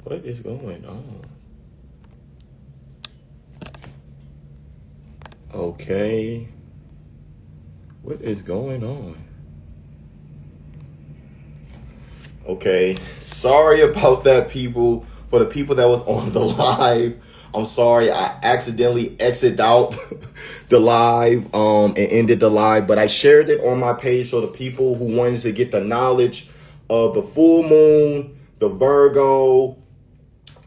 What is going on? Okay. What is going on? Okay. Sorry about that, people. For the people that was on the live, I'm sorry. I accidentally exited out the live and ended the live, but I shared it on my page so the people who wanted to get the knowledge of the full moon, the Virgo,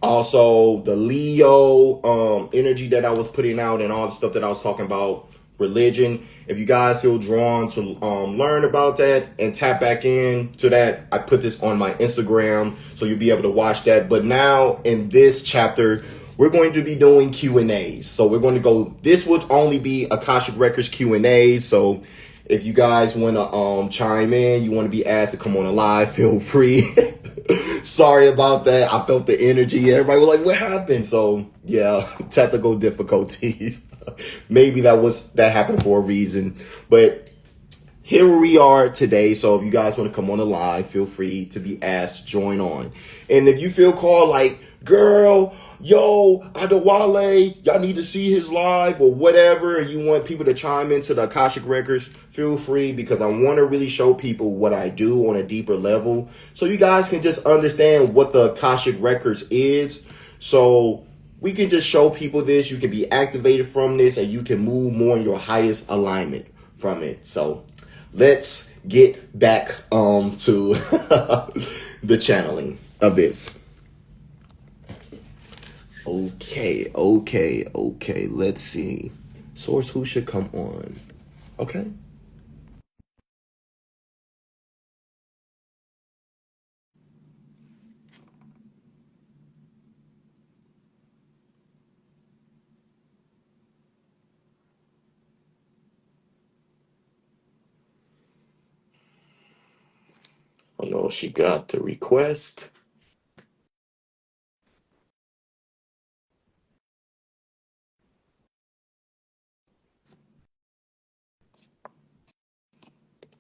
also the Leo energy that I was putting out and all the stuff that I was talking about, religion. If you guys feel drawn to learn about that and tap back in to that, I put this on my Instagram so you'll be able to watch that. But now in this chapter, we're going to be doing Q&As. So we're going to go, this would only be Akashic Records Q&As. So if you guys want to chime in, you want to be asked to come on a live, feel free. Sorry about that. I felt the energy. Everybody was like, what happened? So yeah, technical difficulties. Maybe that happened for a reason. But here we are today. So if you guys want to come on the live, feel free to be asked, join on. And if you feel called like, girl, yo, Adewale, y'all need to see his live or whatever, and you want people to chime into the Akashic Records, feel free, because I want to really show people what I do on a deeper level so you guys can just understand what the Akashic Records is. So we can just show people this. You can be activated from this and you can move more in your highest alignment from it. So let's get back to the channeling of this. Okay. Let's see. Source, who should come on? Okay. I know she got the request.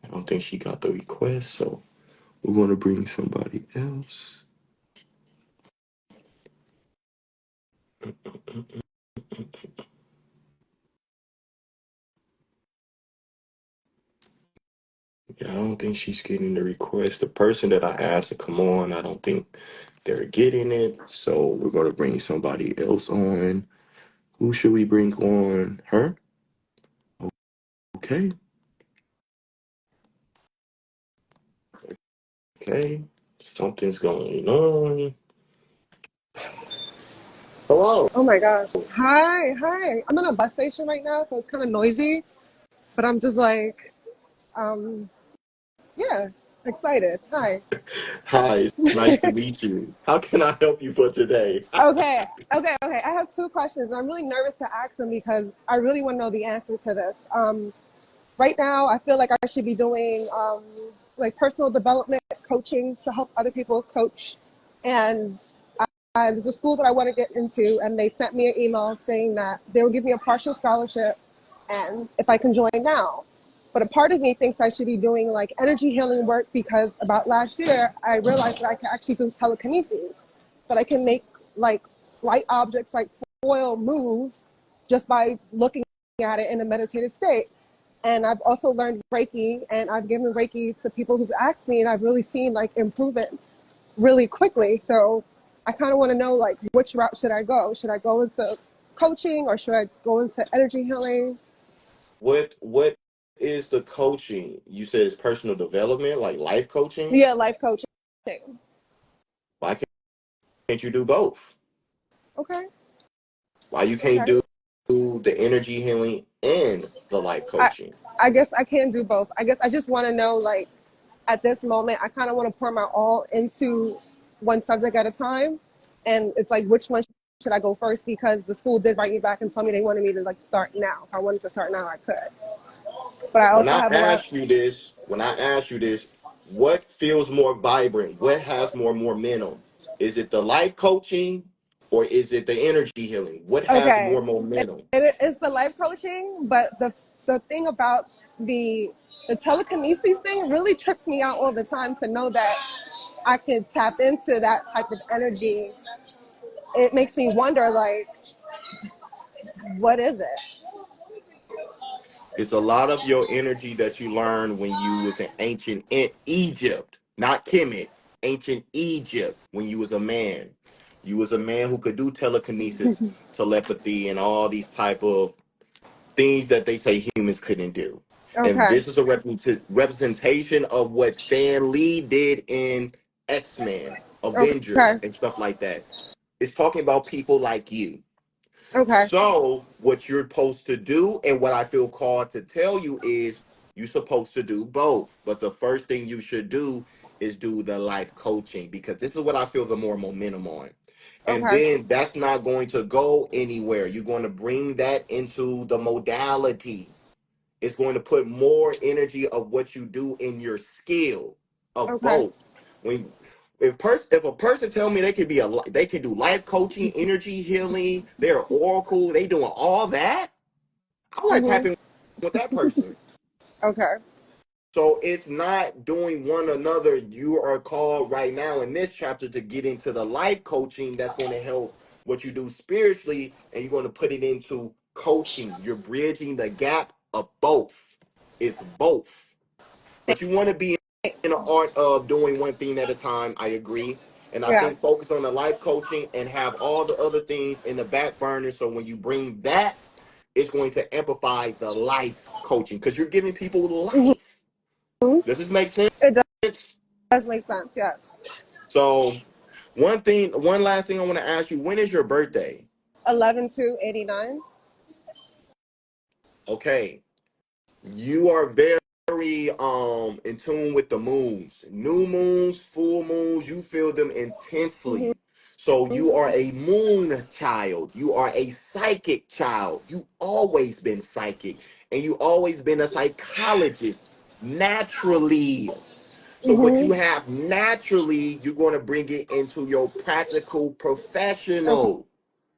I don't think she got the request, so we're going to bring somebody else. Yeah, I don't think she's getting the request. The person that I asked to come on, I don't think they're getting it. So we're going to bring somebody else on. Who should we bring on? Her? Okay. Okay. Something's going on. Hello. Oh my gosh. Hi. I'm in a bus station right now, so it's kind of noisy, but I'm just like, um, yeah, excited. Hi. Hi, it's nice to meet you. How can I help you for today? Okay. I have two questions. I'm really nervous to ask them because I really want to know the answer to this. Right now, I feel like I should be doing like personal development coaching to help other people coach. And there's a school that I want to get into, and they sent me an email saying that they will give me a partial scholarship and if I can join now. But a part of me thinks I should be doing like energy healing work because about last year I realized that I can actually do telekinesis, that I can make like light objects like foil move just by looking at it in a meditative state. And I've also learned Reiki, and I've given Reiki to people who've asked me, and I've really seen like improvements really quickly. So I kind of want to know like which route should I go? Should I go into coaching or should I go into energy healing? What is the coaching? You said it's personal development, like life coaching? Yeah, life coaching. Why can't you do both? Okay. Why you can't Okay. do the energy healing and the life I coaching? I guess I can do both. I guess I just want to know like at this moment I kind of want to pour my all into one subject at a time, and it's like which one should I go first because the school did write me back and tell me they wanted me to like start now. If I wanted to start now, I could. But I When also I have a lot. ask you this, what feels more vibrant? What has more momentum? Is it the life coaching or is it the energy healing? What has Okay, more momentum? it is the life coaching, but the thing about the the telekinesis thing really trips me out all the time to know that I could tap into that type of energy it makes me wonder, like, what is it? It's a lot of your energy that you learned when you was in ancient Egypt, not Kemet, ancient Egypt, when you was a man. You was a man who could do telekinesis, telepathy, and all these type of things that they say humans couldn't do. And Okay, this is a representation of what Stan Lee did in X-Men, Avengers, okay, and stuff like that. It's talking about people like you. okay, So, what you're supposed to do, and what I feel called to tell you is you're supposed to do both. But the first thing you should do is do the life coaching because this is what I feel the more momentum on. And okay, then that's not going to go anywhere. You're going to bring that into the modality. It's going to put more energy of what you do in your skill of okay. both. When if a person tell me they could they can do life coaching, energy healing, they're oracle, they doing all that, I want to tap Mhm. in with that person. Okay. So it's not doing one another. You are called right now in this chapter to get into the life coaching that's going to help what you do spiritually, and you're going to put it into coaching. You're bridging the gap of both. It's both. But you want to be in the art of doing one thing at a time. I agree. And I Yeah. think focus on the life coaching and have all the other things in the back burner. So when you bring that, it's going to amplify the life coaching because you're giving people Mhm. life. Does this make sense? It does make sense. Yes. So one last thing I want to ask you, when is your birthday? 11/2/89. Okay. You are very in tune with the moons. New moons, full moons, you feel them Mhm. intensely. So you are a moon child. You are a psychic child. You always been psychic and you always been a psychologist naturally. So what you Mhm. have naturally, you're going to bring it into your practical professional.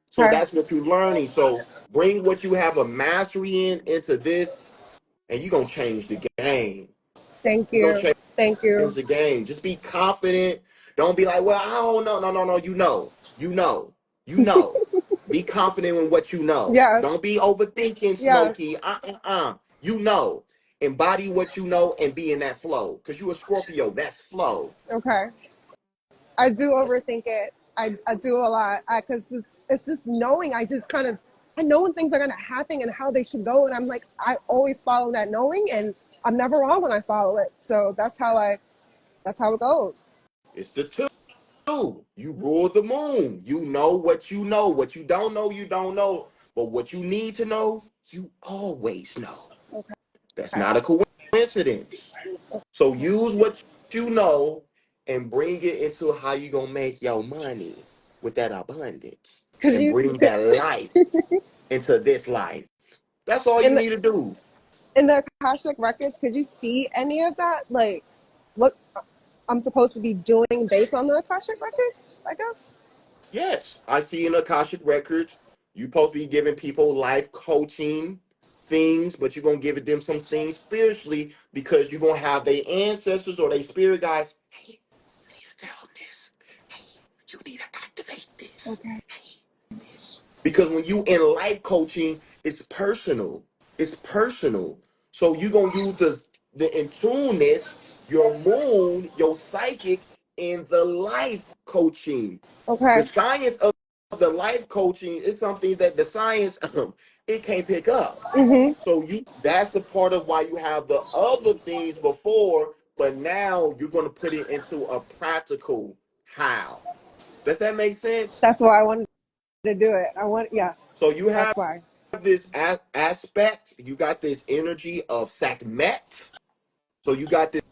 So Okay. that's what you're learning. So bring what you have a mastery in into this, and you're going to change the game. Thank You're going to you. Thank change you. the game. Just be confident. Don't be like, well, I don't know. No, no, no. You know. You know. You know. Be confident in what you know. Yes. Don't be overthinking, Yes. Smokey. You know. Embody what you know and be in that flow. Because you a Scorpio. That's flow. Okay. I do overthink it. I do a lot. Because it's just knowing. I just kind of I know when things are gonna happen and how they should go, and I'm like I always follow that knowing, and I'm never wrong when I follow it. So that's how it goes. It's the two. You rule the moon. You know what you know. What you don't know, you don't know. But what you need to know, you always know. That's Okay. not a coincidence. So use what you know and bring it into how you gonna make your money with that abundance Because and you bring that life into this life. That's all you in the need to do. in the Akashic records, could you see any of that? Like what I'm supposed to be doing based on the Akashic records? I guess. Yes, I see in Akashic Records, you supposed to be giving people life coaching things, but you're gonna give it them some things spiritually because you're gonna have their ancestors or their spirit guides. Hey, you need to tell them this. Hey, you need to activate this. Okay. Hey, this. Because when you in life coaching, it's personal. It's personal. So you're gonna use the in tuneness, your moon, your psychic, in the life coaching. The Okay. science of the life coaching is something that the science it can't pick up. Mhm. So you that's the part of why you have the other things before, but now you're going to put it into a practical how. Does that make sense? That's why I wanted to do it. I want yes. So you That's have why. this aspect, you got this energy of Sakmet. So you got this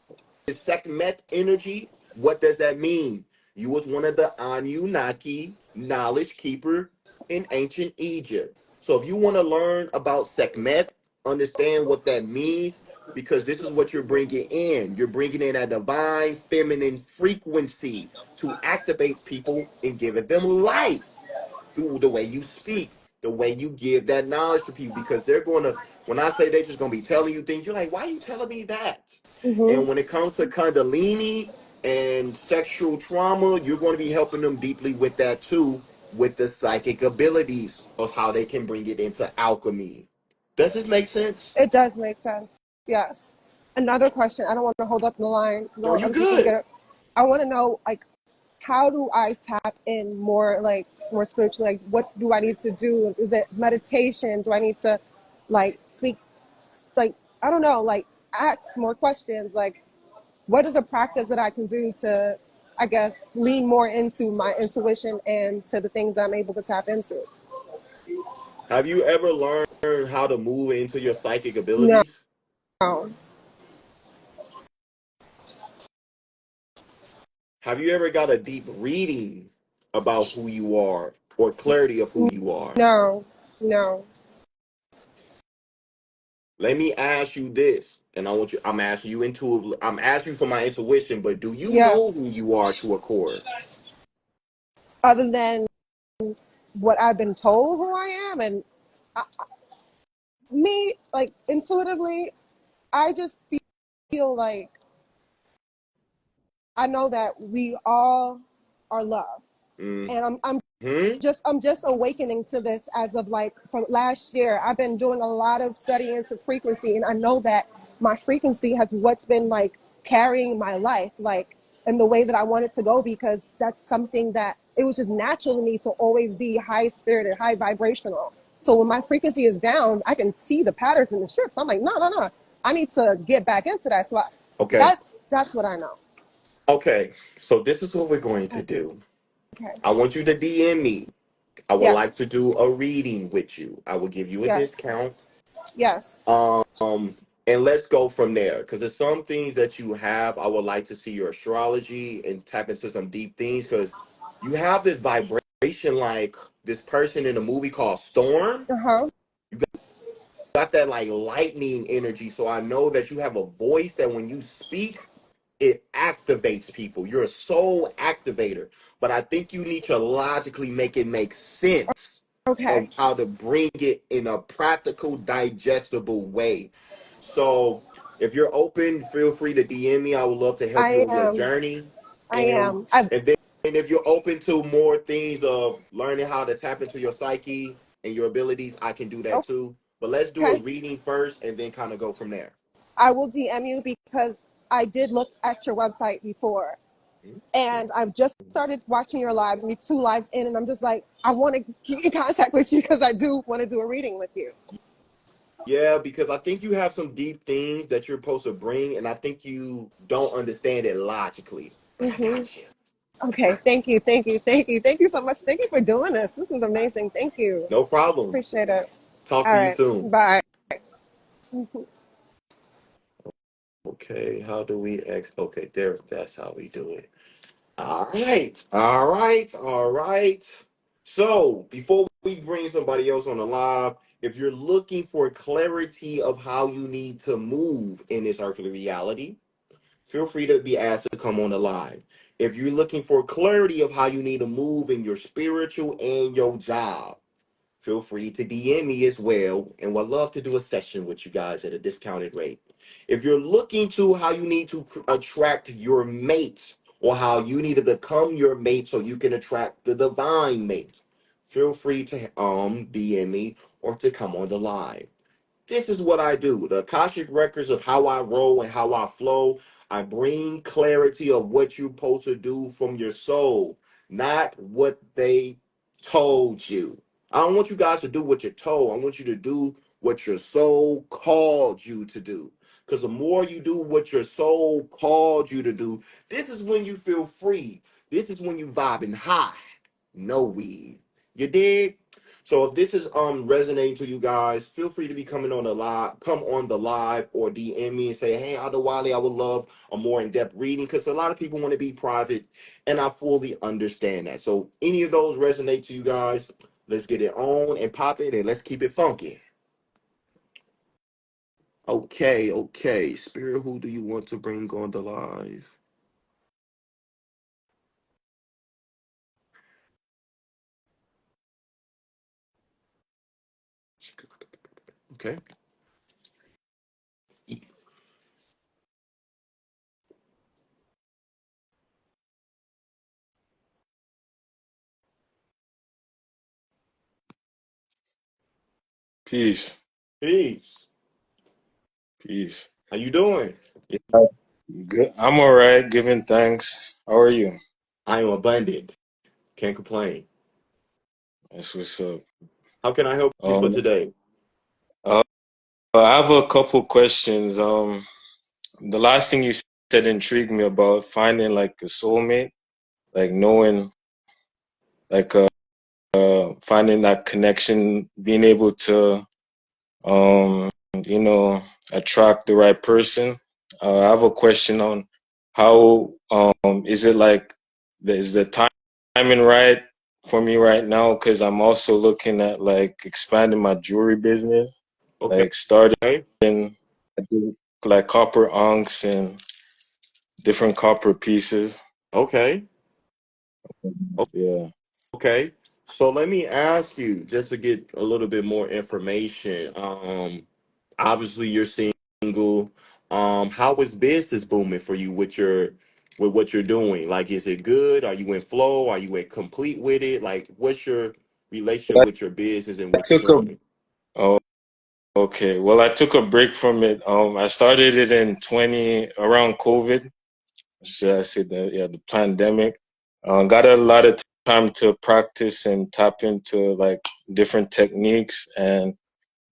Sekhmet energy, what does that mean? You was one of the Anunnaki knowledge keeper in ancient Egypt. So if you want to learn about Sekhmet, understand what that means, because this is what you're bringing in. You're bringing in a divine feminine frequency to activate people and giving them life through the way you speak, the way you give that knowledge to people, because they're going to, when I say they're just going to be telling you things, you're like, why are you telling me that? Mhm. And when it comes to Kundalini and sexual trauma, you're going to be helping them deeply with that too. with the psychic abilities of how they can bring it into alchemy. Does this make sense? It does make sense. Yes. Another question. I don't want to hold up the line. I No, want you other people to get good. it. I want to know, like, how do I tap in more, like, more spiritually? Like, what do I need to do? Is it meditation? Do I need to, like, speak, like, I don't know, like, ask more questions? Like, what is a practice that I can do to, I guess, lean more into my intuition and to the things that I'm able to tap into? Have you ever learned how to move into your psychic No. abilities? Have you ever got a deep reading about who you are or clarity of who you are? No. No. Let me ask you this, and I'm asking you intuitively, I'm asking you for my intuition, but do you know Yes. who you are to a core? Other than what I've been told who I am, and I, me, like, intuitively, I just feel like I know that we all are love, and Hmm. I'm just awakening to this as of, like, from last year. I've been doing a lot of study into frequency, and I know that my frequency has what's been, like, carrying my life, like, in the way that I want it to go, because that's something that it was just natural to me to always be high spirited, high vibrational. So when my frequency is down, I can see the patterns in the shifts. I'm like, no, no, no, I need to get back into that. Okay. That's what I know. Okay. So this is what we're going to do. Okay. I want you to DM me. I would like Yes. to do a reading with you. I will give you a Yes. discount. Yes. And let's go from there. Because there's some things that you have. I would like to see your astrology and tap into some deep things because you have this vibration like this person in a movie called Storm. Uh huh. You got that like lightning energy. So I know that you have a voice that when you speak, it activates people. You're a soul activator. But I think you need to logically make it make sense Okay. of how to bring it in a practical, digestible way. So if you're open, feel free to DM me. I would love to help I you on your am. journey. I And am. I and then and if you're open to more things of learning how to tap into your psyche and your abilities, I can do that too. But let's do a okay. reading first and then kind of go from there. I will DM you because I did look at your website before, and I've just started watching your lives. Me 2 lives in, and I'm just like, I want to get in contact with you because I do want to do a reading with you. Yeah, because I think you have some deep things that you're supposed to bring, and I think you don't understand it logically. But I Hmm. got you. Okay. Thank you. Thank you. Thank you. Thank you so much. Thank you for doing this. This is amazing. Thank you. No problem. Appreciate it. Talk All to you right. soon. Bye. Okay, how do we X? Okay, that's how we do it. All right, all right, all right. So before we bring somebody else on the live, if you're looking for clarity of how you need to move in this earthly reality, feel free to be asked to come on the live. If you're looking for clarity of how you need to move in your spiritual and your job, feel free to DM me as well, and would love to do a session with you guys at a discounted rate. If you're looking to how you need to attract your mate or how you need to become your mate so you can attract the divine mate, feel free to DM me or to come on the live. This is what I do. The Akashic records of how I roll and how I flow. I bring clarity of what you're supposed to do from your soul, not what they told you. I don't want you guys to do what you're told. I want you to do what your soul called you to do. Because the more you do what your soul called you to do, this is when you feel free. This is when you vibing high. No weed. You dig? So if this is resonating to you guys, feel free to be coming on the live, come on the live or DM me and say, hey, Adewale, I would love a more in-depth reading because a lot of people want to be private and I fully understand that. So any of those resonate to you guys, let's get it on and pop it and let's keep it funky. Okay, okay. Spirit, who do you want to bring on the live? Okay. Peace. Peace. Peace. How you doing? Yeah, good. I'm all right, giving thanks. How are you? I am abundant. Can't complain. That's what's up. How can I help you for Um, today? uh, I have a couple questions. The last thing you said intrigued me about finding like a soulmate, like knowing, like finding that connection, being able to, um, you know, attract the right person. I have a question on how is it like is the timing right for me right now? Because I'm also looking at like expanding my jewelry business, Okay. like starting I do, like copper ankhs and different copper pieces. Okay. Yeah. Okay. So let me ask you, just to get a little bit more information. Obviously you're single. How is business booming for you with what you're doing? Like, is it good? Are you in flow? Are you in complete with it? Like, what's your relationship I with your business and what took you're a doing? oh, okay. Well, I took a break from it. I started it in 20 around COVID. Should I say the pandemic? Got a lot of time to practice and tap into like different techniques, and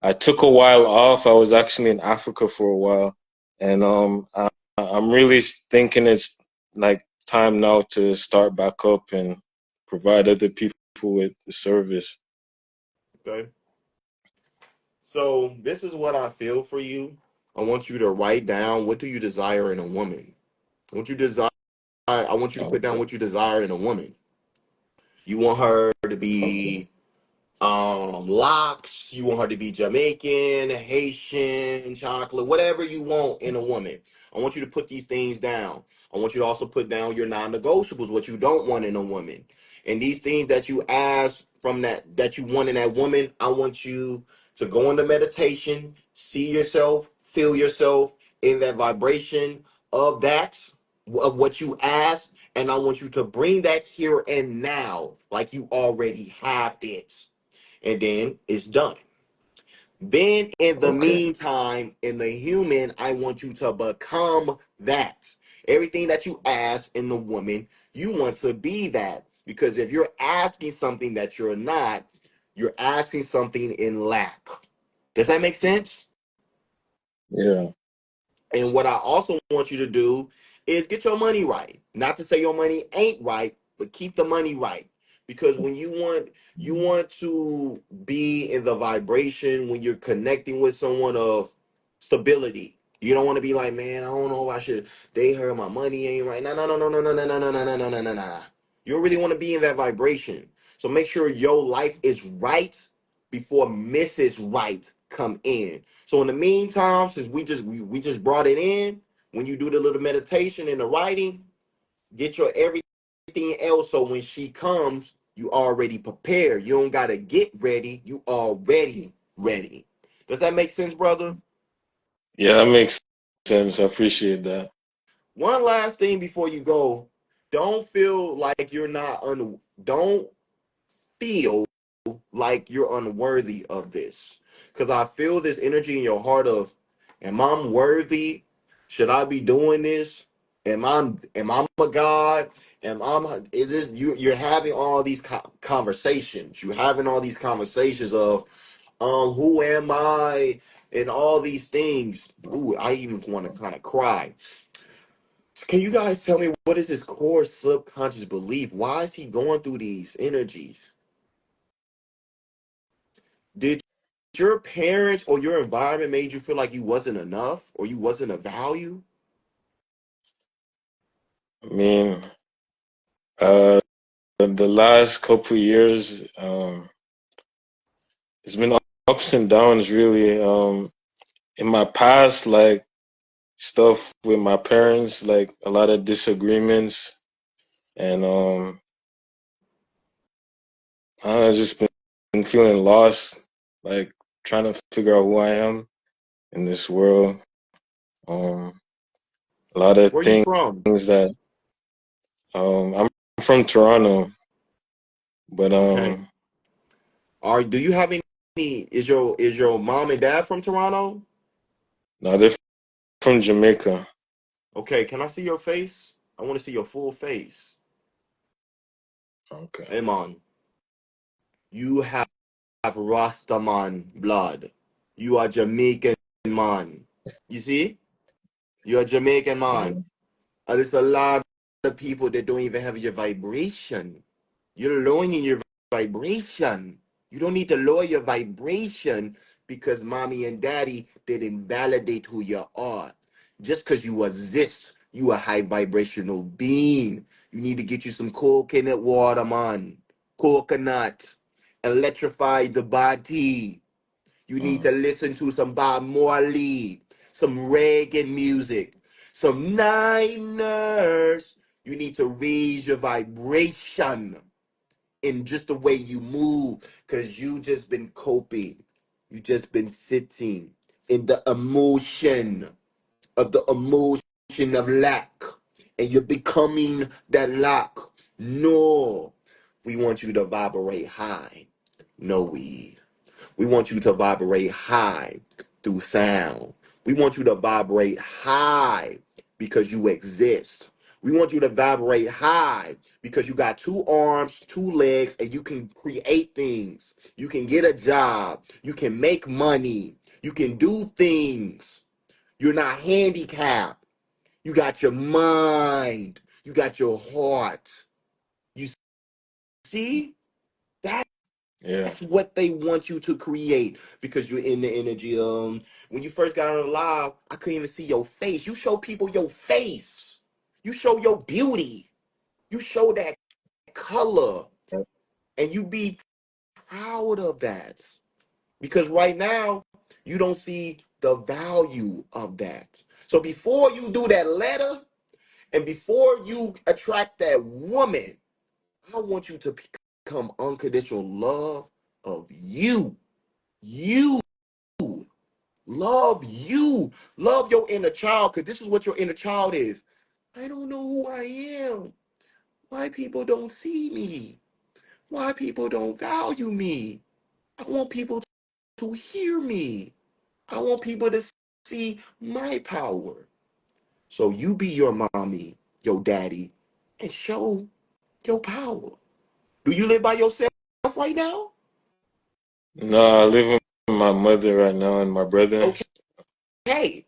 I took a while off. I was actually in Africa for a while, and I'm really thinking it's like time now to start back up and provide other people with the service. Okay. So this is what I feel for you. I want you to write down, what do you desire in a woman? What you desire, I want you to put down Okay. what you desire in a woman. You want her to Okay. be locks, you want her to be Jamaican, Haitian, chocolate, whatever you want in a woman. I want you to put these things down. I want you to also put down your non-negotiables, what you don't want in a woman. And these things that you ask from that you want in that woman, I want you to go into meditation, see yourself, feel yourself in that vibration of that, of what you ask, and I want you to bring that here and now like you already have it, and then it's done. Then, in the Okay. meantime, in the human, I want you to become that. Everything that you ask in the woman, you want to be that. Because if you're asking something that you're not, you're asking something in lack. Does that make sense? Yeah. And what I also want you to do is get your money right. Not to say your money ain't right, but keep the money right. Because when you want to be in the vibration when you're connecting with someone of stability. You don't want to be like, man, I don't know if I should date her. My money ain't right. No, no, no, no, no, no, no, no, no, no, no, no, no, no, no. You don't really want to be in that vibration. So make sure your life is right before Mrs. Right come in. So in the meantime, since we just brought it in, when you do the little meditation and the writing, get your everything else. So when she comes, you already prepared. You don't gotta get ready. You already ready. Does that make sense, brother? Yeah, that makes sense. I appreciate that. One last thing before you go. Don't feel like you're not don't feel like you're unworthy of this. Because I feel this energy in your heart of, am I worthy? Should I be doing this? Am I a god? Is this you're having all these conversations. You're having all these conversations of who am I and all these things. Ooh, I even want to kind of cry. Can you guys tell me, what is his core subconscious belief? Why is he going through these energies? Did your parents or your environment made you feel like you wasn't enough or you wasn't of value? I mean, uh, the last couple years, it's been ups and downs really. In my past, like stuff with my parents, like a lot of disagreements, and I don't know, just been feeling lost, like trying to figure out who I am in this world. Um, a lot of Where you things from? that I'm from Toronto, but Okay. Do you have any is your mom and dad from Toronto? No, they're from Jamaica. Okay, can I see your face? I want to see your full face. Okay. Hey man, you have Rastaman blood. You are Jamaican man. You see? You're a Jamaican Yeah. man. And there's a lot of people that don't even have your vibration. You're lowering your vibration. You don't need to lower your vibration because mommy and daddy didn't validate who you are. Just because you exist, you a high vibrational being. You need to get you some coconut water, man. Coconut. Electrify the body. You need Mm. to listen to some Bob Marley, some reggae music, some Niners. You need to raise your vibration in just the way you move because you just been coping. You just been sitting in the emotion of lack. And you're becoming that lack. No. We want you to vibrate high. No weed. We want you to vibrate high through sound. We want you to vibrate high because you exist. We want you to vibrate high because you got two arms, two legs, and you can create things. You can get a job. You can make money. You can do things. You're not handicapped. You got your mind. You got your heart. You see? That Yeah. That's what they want you to create because you're in the energy. When you first got on live, I couldn't even see your face. You show people your face. You show your beauty. You show that color, and you be proud of that. Because right now, you don't see the value of that. So before you do that letter, and before you attract that woman, I want you to become unconditional love of you. You love you. Love your inner child because this is what your inner child is. I don't know who I am. Why people don't see me? Why people don't value me? I want people to hear me. I want people to see my power. So you be your mommy, your daddy, and show your power. Do you live by yourself right now? No, I live with my mother right now and my brother. Okay.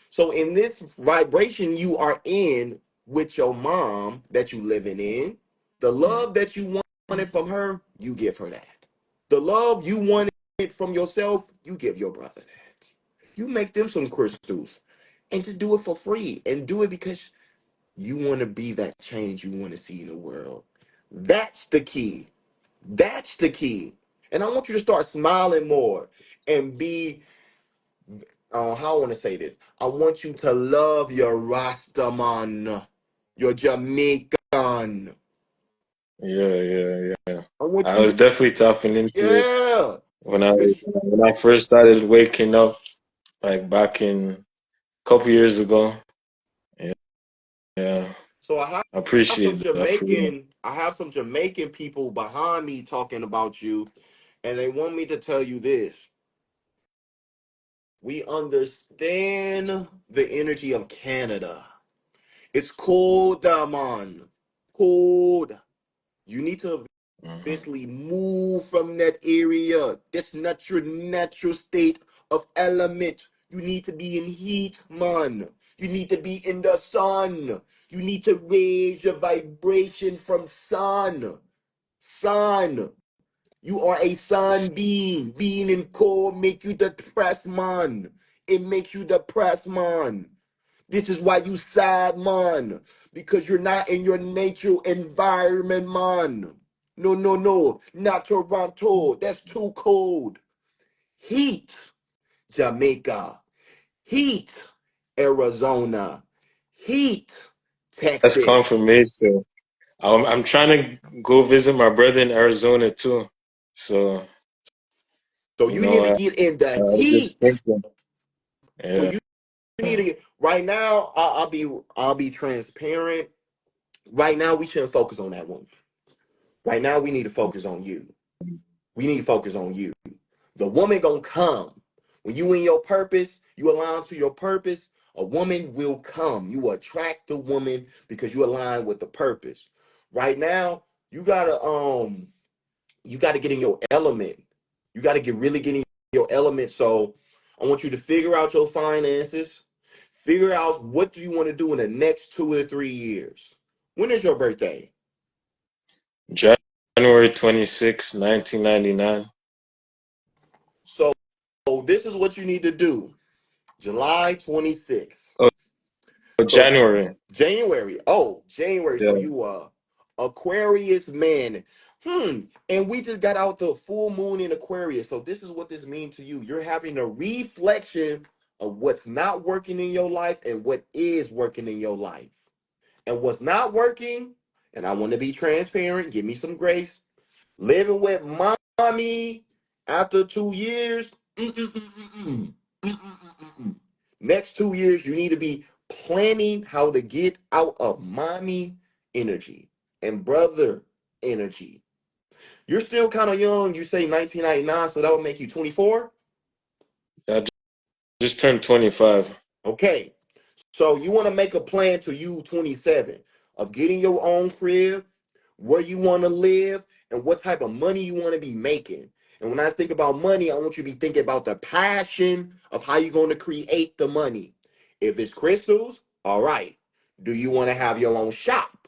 So in this vibration you are in with your mom that you living in, the Mm. love that you wanted from her, you give her that. The love you wanted from yourself, you give your brother that. You make them some crystals and just do it for free and do it because you want to be that change you want to see in the world. That's the key. That's the key. And I want you to start smiling more and be how I want to say this. I want you to love your Rastaman, your Jamaican. Yeah, yeah, yeah. I want I you was to, definitely tapping into it yeah, when I because when I first started waking up, like back in a couple years ago. Yeah, yeah. so I appreciate that for real. I have some Jamaican people behind me talking about you, and they want me to tell you this. We understand the energy of Canada. It's cold, man. Cold. You need to Hmm. eventually move from that area. That's not your natural state of element. You need to be in heat, man. You need to be in the sun. You need to raise your vibration from sun. Sun. You are a sun being. Being in cold make you depressed, man. It makes you depressed, man. This is why you sad, man. Because you're not in your natural environment, man. No, no, no. Not Toronto. That's too cold. Heat, Jamaica. Heat, Arizona. Heat, That's Texas. confirmation. I'm trying to go visit my brother in Arizona too. So, So you you need know, to get in the I was just heat. thinking. So Yeah. you need to get right now. I'll be transparent. Right now, we shouldn't focus on that one. Right now, we need to focus on you. We need to focus on you. The woman gonna come. When you in your purpose, you align to your purpose, a woman will come. You attract the woman because you align with the purpose. Right now, you gotta get in your element. You gotta get in your element. So I want you to figure out your finances. Figure out what do you want to do in the next 2 or 3 years. When is your birthday? January 26, 1999. So this is what you need to do. July 26th. Oh, So January. January. Oh, January. So Yeah. you are Aquarius man. And we just got out the full moon in Aquarius. So this is what this means to you. You're having a reflection of what's not working in your life and what is working in your life. And what's not working, and I want to be transparent, give me some grace. Living with mommy after 2 years. Mm-mm-mm-mm-mm. Mm-mm-mm-mm-mm. Next 2 years, you need to be planning how to get out of mommy energy and brother energy. You're still kind of young. You say 1999, so that would make you 24. I just turned 25. Okay. So you want to make a plan to you 27 of getting your own crib, where you want to live, and what type of money you want to be making. And when I think about money, I want you to be thinking about the passion of how you're going to create the money. If it's crystals, all right. Do you want to have your own shop?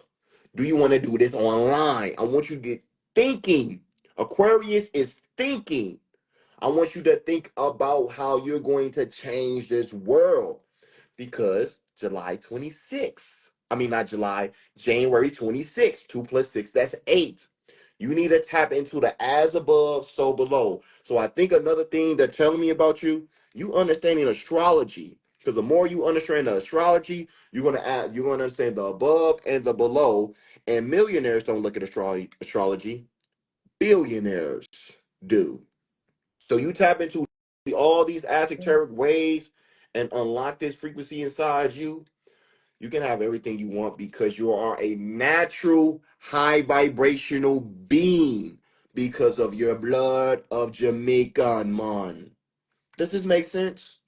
Do you want to do this online? I want you to get thinking. Aquarius is thinking. I want you to think about how you're going to change this world because July 26th, I mean, not July, January 26th, 2 plus 6, that's 8. You need to tap into the as above, so below. So I think another thing they're telling me about you, you understanding astrology. Because the more you understand the astrology, you're gonna understand the above and the below. And millionaires don't look at astrology. Billionaires do. So you tap into all these esoteric ways and unlock this frequency inside you. You can have everything you want because you are a natural high vibrational being because of your blood of Jamaican man. Does this make sense?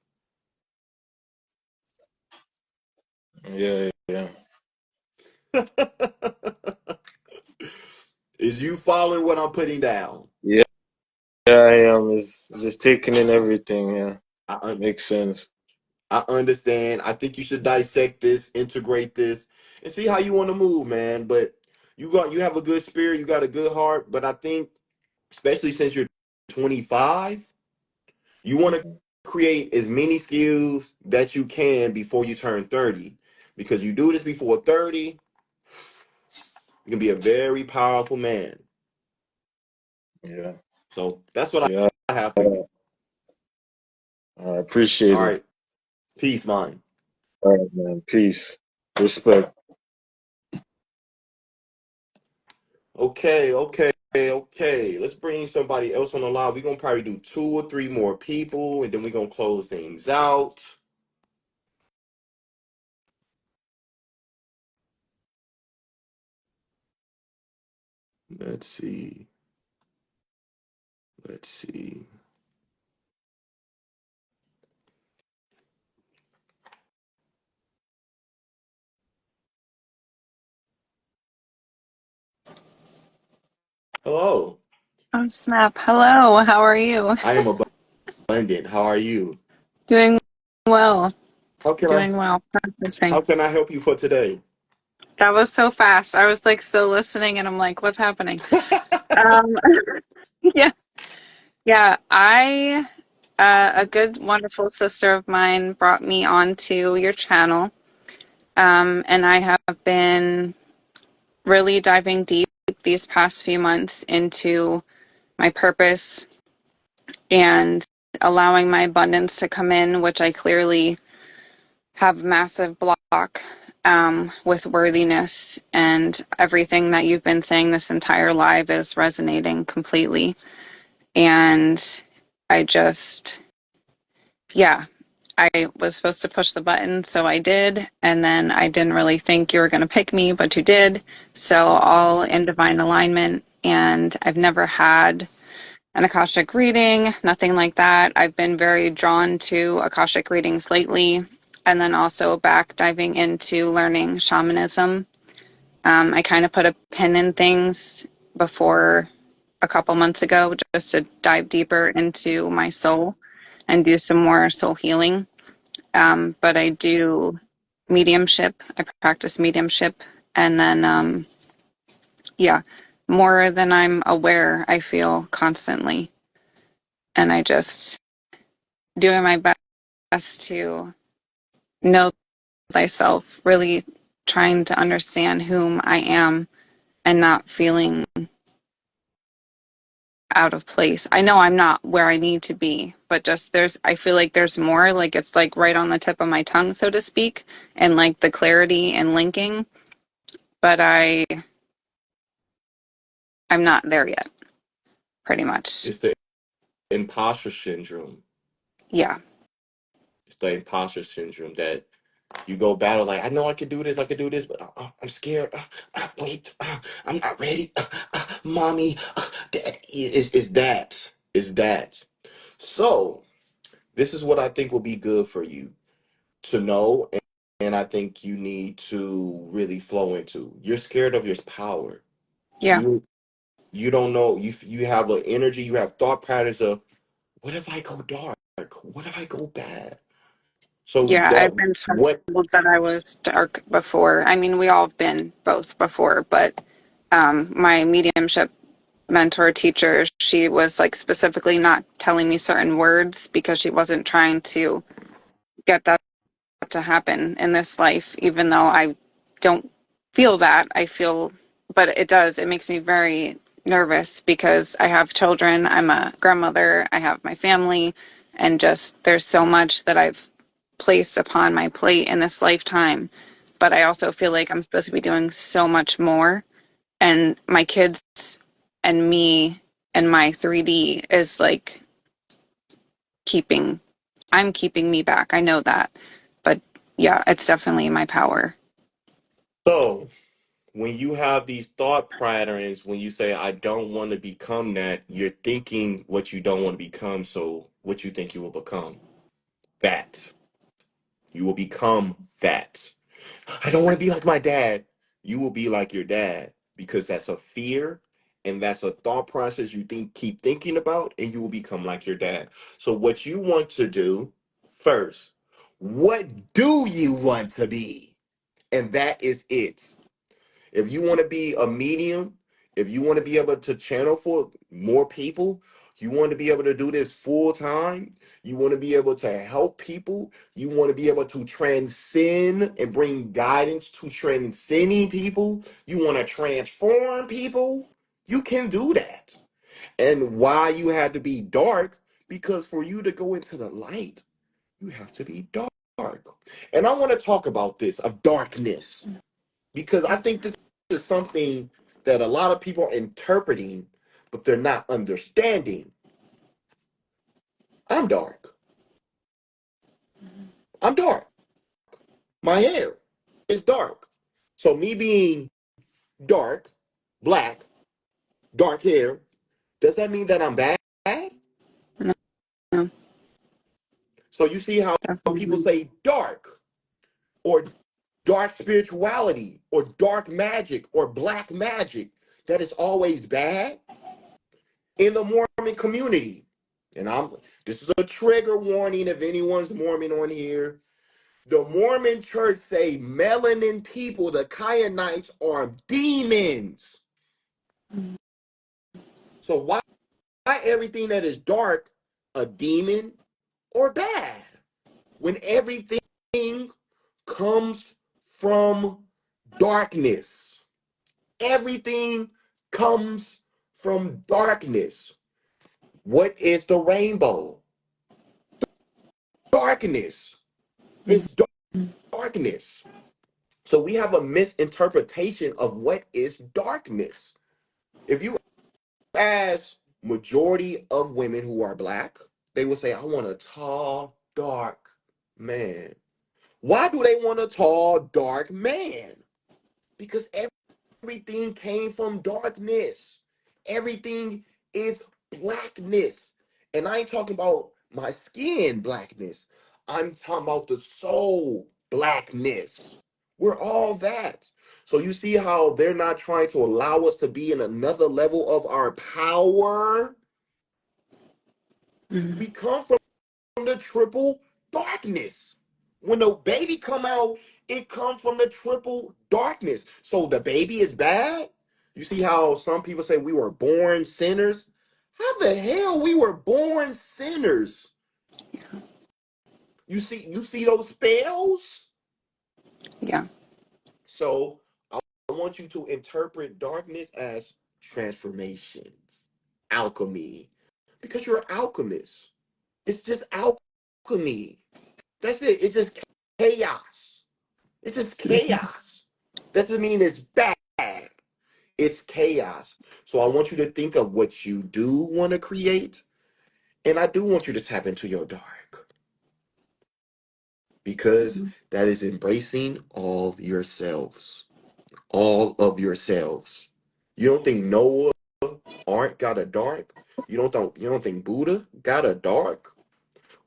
Yeah, yeah. Is you following what I'm putting down? Yeah, yeah, I am. It's just taking in everything. Yeah, I, un- makes sense. I understand. I think you should dissect this, integrate this, and see how you want to move, man. But you have a good spirit, you got a good heart. But I think, especially since you're 25, you want to create as many skills that you can before you turn 30. Because you do this before 30, you can be a very powerful man. Yeah, So that's what yeah. I have for you. I appreciate All it. right. Peace, mind. All right, man. Peace. Respect. Okay. Let's bring somebody else on the line. We're gonna probably do 2 or 3 more people, and then we're gonna close things out. Let's see. Let's see. Hello. Oh, snap. Hello, how are you? I am abundant. How are you? Doing well. How can I Doing well. Practicing. how can I help you for today? That was so fast. I was like still listening and I'm like, what's happening? Um, yeah. Yeah. A good, wonderful sister of mine brought me onto your channel. And I have been really diving deep these past few months into my purpose and allowing my abundance to come in, which I clearly have massive block with worthiness, and everything that you've been saying this entire live is resonating completely. And I just, yeah, I was supposed to push the button, so I did. And then I didn't really think you were going to pick me, but you did. So all in divine alignment. And I've never had an Akashic reading, nothing like that. I've been very drawn to Akashic readings lately, and then also back diving into learning shamanism. I kind of put a pin in things before a couple months ago just to dive deeper into my soul and do some more soul healing. But I do mediumship. I practice mediumship. And then, yeah, more than I'm aware, I feel constantly. And I just doing my best to know thyself, really trying to understand whom I am and not feeling out of place. I know I'm not where I need to be, but just I feel like there's more, like it's like right on the tip of my tongue, so to speak, and like the clarity and linking, but I'm not there yet, pretty much. It's the imposter syndrome. Yeah. It's the imposter syndrome that you go battle like, I know I can do this, but I'm scared. Wait, I'm not ready. Mommy, dad, is that. Is that. So, this is what I think will be good for you to know, and I think you need to really flow into. You're scared of your power. Yeah. You you don't know. You have an energy. You have thought patterns of, what if I go dark? What if I go bad? So Yeah. that I've been what told that I was dark before. I mean, we all have been both before, but my mediumship mentor teacher, she was like specifically not telling me certain words because she wasn't trying to get that to happen in this life, even though I don't feel that. I feel, but it does. It makes me very nervous because I have children, I'm a grandmother, I have my family, and just there's so much that I've placed upon my plate in this lifetime. But I also feel like I'm supposed to be doing so much more. And my kids and me and my 3D is like keeping I'm keeping me back. I know that. But yeah, it's definitely my power. so when you have these thought patterns, when you say, I don't want to become that, you're thinking what you don't want to become. So what you think you will become? That. You will become that. I don't want to be like my dad. You will be like your dad because that's a fear and that's a thought process you keep thinking about, and you will become like your dad. So what you want to do first, what do you want to be? And that is it. If you want to be a medium, if you want to be able to channel for more people, you want to be able to do this full time, you want to be able to help people, you want to be able to transcend and bring guidance to transcending people, you want to transform people, you can do that. And why you had to be dark? Because for you to go into the light, you have to be dark. And I want to talk about this of darkness because I think this is something that a lot of people are interpreting, but they're not understanding. I'm dark. I'm dark. My hair is dark. So me being dark, black, dark hair, does that mean that I'm bad? No, no, So you see how people definitely. say dark or dark spirituality or dark magic or black magic, that is always bad in the Mormon community. And this is a trigger warning if anyone's Mormon on here. The Mormon church say melanin people, the Kyanites, are demons. So why everything that is dark a demon or bad? When everything comes from darkness. Everything comes from darkness. What is the rainbow? Darkness. It's darkness. So we have a misinterpretation of what is darkness. If you ask majority of women who are black, they will say, I want a tall, dark man. Why do they want a tall, dark man? Because everything came from darkness. Everything is blackness. And I ain't talking about my skin blackness. I'm talking about the soul blackness. We're all that. So you see how they're not trying to allow us to be in another level of our power? Mhm. We come from the triple darkness. When the baby come out, it comes from the triple darkness. So the baby is bad. You see how some people say we were born sinners? How the hell we were born sinners? You see those spells? Yeah. So I want you to interpret darkness as transformations, alchemy, because you're an alchemist. It's just alchemy. That's it. It's just chaos. It's just Mhm. chaos. That doesn't mean it's bad. It's chaos. So I want you to think of what you do want to create. And I do want you to tap into your dark because that is embracing all yourselves. All of yourselves. You don't think Noah aren't got a dark? You don't think Buddha got a dark?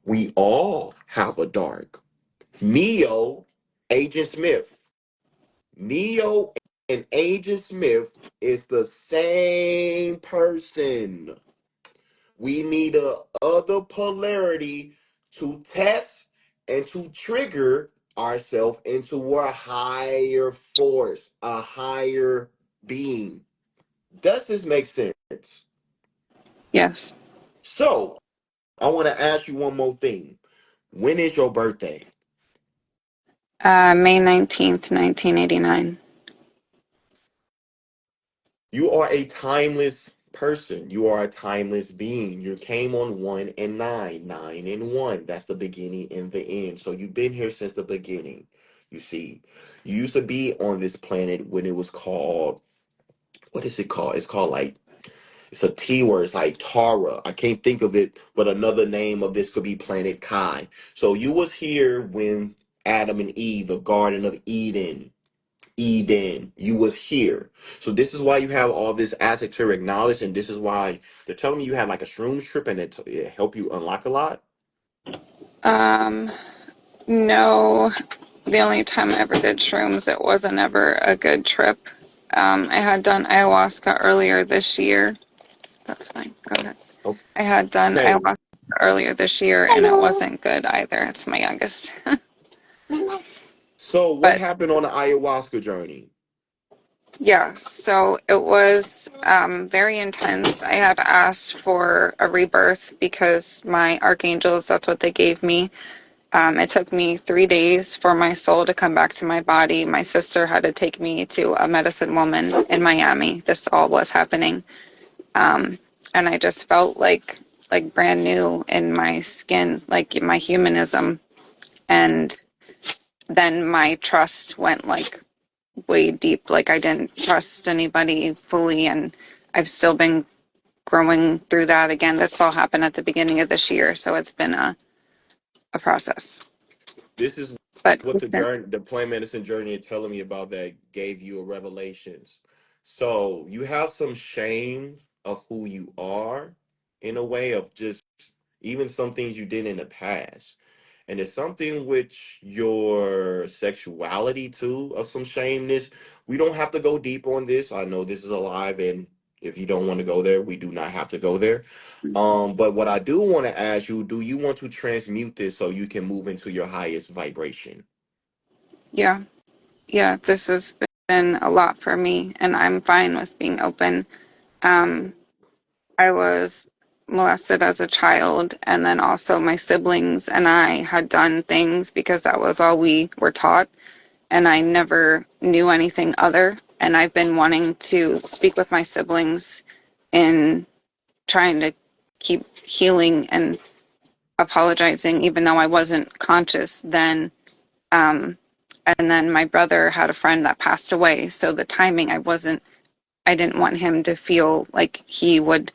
We all have a dark. Neo, Agent Smith. Neo and Agent Smith is the same person. We need a other polarity to test and to trigger ourselves into a higher force, a higher being. Does this make sense? Yes. So, I want to ask you one more thing. When is your birthday? May 19th, 1989. You are a timeless person. You are a timeless being. You came on 1 and 9, 9 and 1. That's the beginning and the end. So you've been here since the beginning. You see, you used to be on this planet when it was called, what is it called? It's called like, it's a T word. It's like Tara. I can't think of it, but another name of this could be Planet Kai. So you was here when Adam and Eve, the Garden of Eden, you was here. So this is why you have all this esoteric knowledge, and this is why they're telling me you had like a shrooms trip, and it helped you unlock a lot. Um, no, the only time I ever did shrooms, it wasn't ever a good trip. I had done ayahuasca earlier this year. That's fine. Go ahead. I had done Okay. ayahuasca earlier this year, and it wasn't good either. It's my youngest. So what But happened on the ayahuasca journey? yeah, so it was very intense. I had asked for a rebirth because my archangels, that's what they gave me. It took me 3 days for my soul to come back to my body. My sister had to take me to a medicine woman in Miami. This all was happening. And I just felt like brand new in my skin, like my humanism. And then my trust went like way deep. Like I didn't trust anybody fully, and I've still been growing through that again. This all happened at the beginning of this year, so it's been a process. This is But what the plant medicine journey is telling me about that gave you a revelations. So you have some shame of who you are in a way of just even some things you did in the past. And it's something with your sexuality too, of some shameness. We don't have to go deep on this. I know this is alive, and if you don't want to go there, we do not have to go there. But what I do want to ask you, do you want to transmute this so you can move into your highest vibration? yeah, yeah, this has been a lot for me, and I'm fine with being open. Um, I was molested as a child, and then also my siblings and I had done things because that was all we were taught, and I never knew anything other. And I've been wanting to speak with my siblings in trying to keep healing and apologizing, even though I wasn't conscious then. Um, and then my brother had a friend that passed away, so the timing, I didn't want him to feel like he would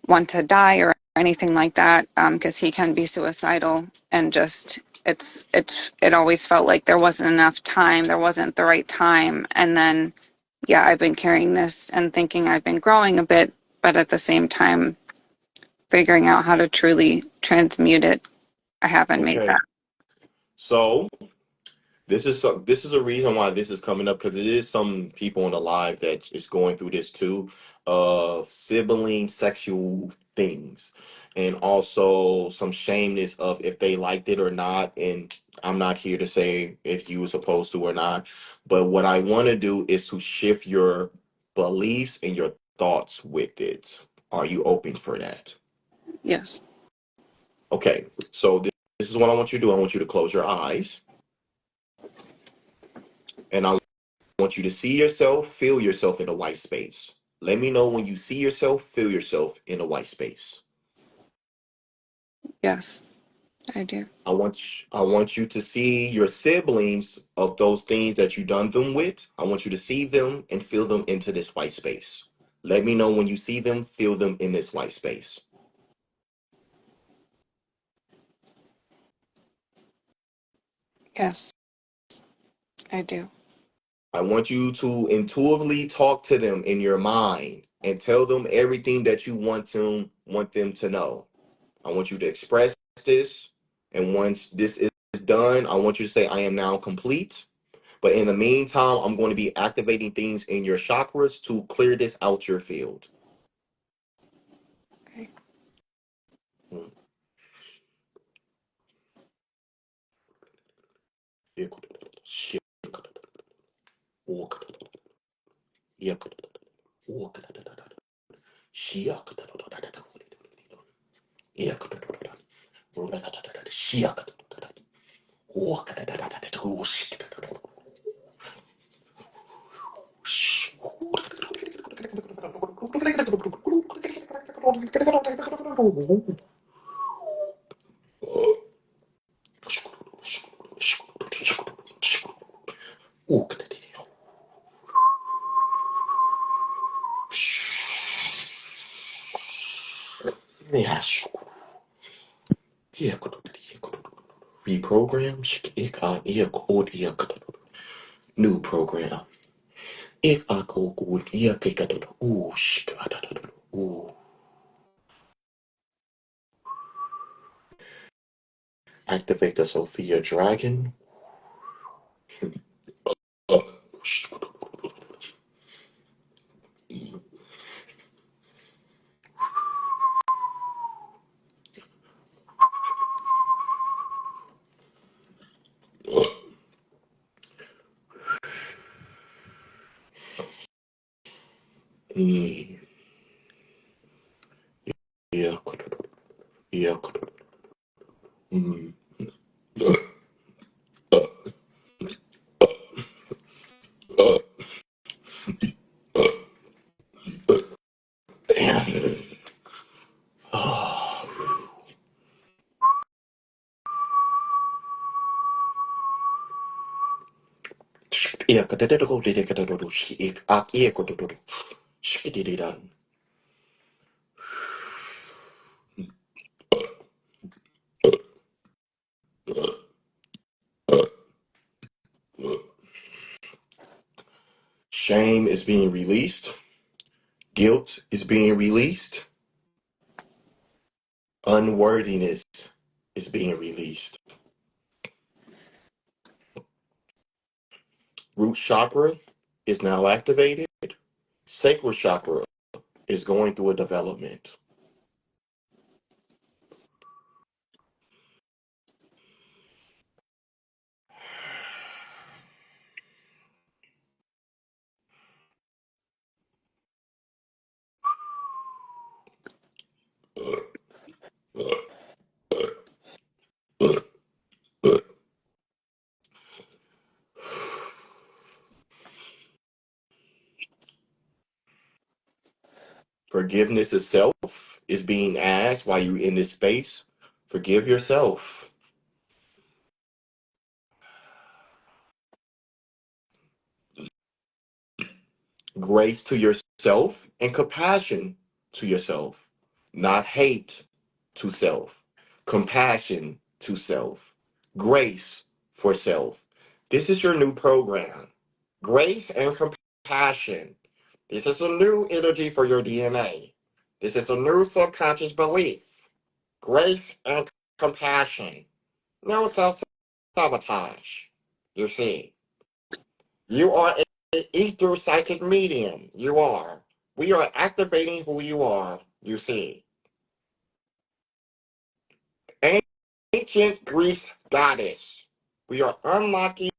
want to die or anything like that, because he can be suicidal, and just it always felt like there wasn't enough time, there wasn't the right time. And then yeah, I've been carrying this and thinking I've been growing a bit, but at the same time figuring out how to truly transmute it. I haven't made Okay. that. So this is a reason why this is coming up, because it is some people in the live that is going through this too, of sibling sexual things, and also some shameness of if they liked it or not. And I'm not here to say if you were supposed to or not, but what I want to do is to shift your beliefs and your thoughts with it. Are you open for that? Yes. Okay, so this is what I want you to do. I want you to close your eyes, and I want you to see yourself, feel yourself in a white space. Let me know when you see yourself, feel yourself in a white space. Yes, I do. I want you to see your siblings of those things that you done them with. I want you to see them and feel them into this white space. Let me know when you see them, feel them in this white space. Yes, I do. I want you to intuitively talk to them in your mind and tell them everything that you want them to know. I want you to express this. And once this is done, I want you to say, I am now complete. But in the meantime, I'm going to be activating things in your chakras to clear this out your field. Okay. Mm. Reprogram. New program. Ooh. Activate the Sophia Dragon. Mm. Yeah. Yeah. Mm. Shame is being released. Guilt is being released. Unworthiness is being released. Root chakra is now activated. Sacral chakra is going through a development. Forgiveness itself is being asked while you're in this space. Forgive yourself. Grace to yourself and compassion to yourself. Not hate to self. Compassion to self. Grace for self. This is your new program. Grace and compassion. This is a new energy for your DNA. This is a new subconscious belief. Grace and compassion. No self sabotage. You see, you are a ether psychic medium. You are. We are activating who you are. You see. Ancient Greece goddess. We are unlocking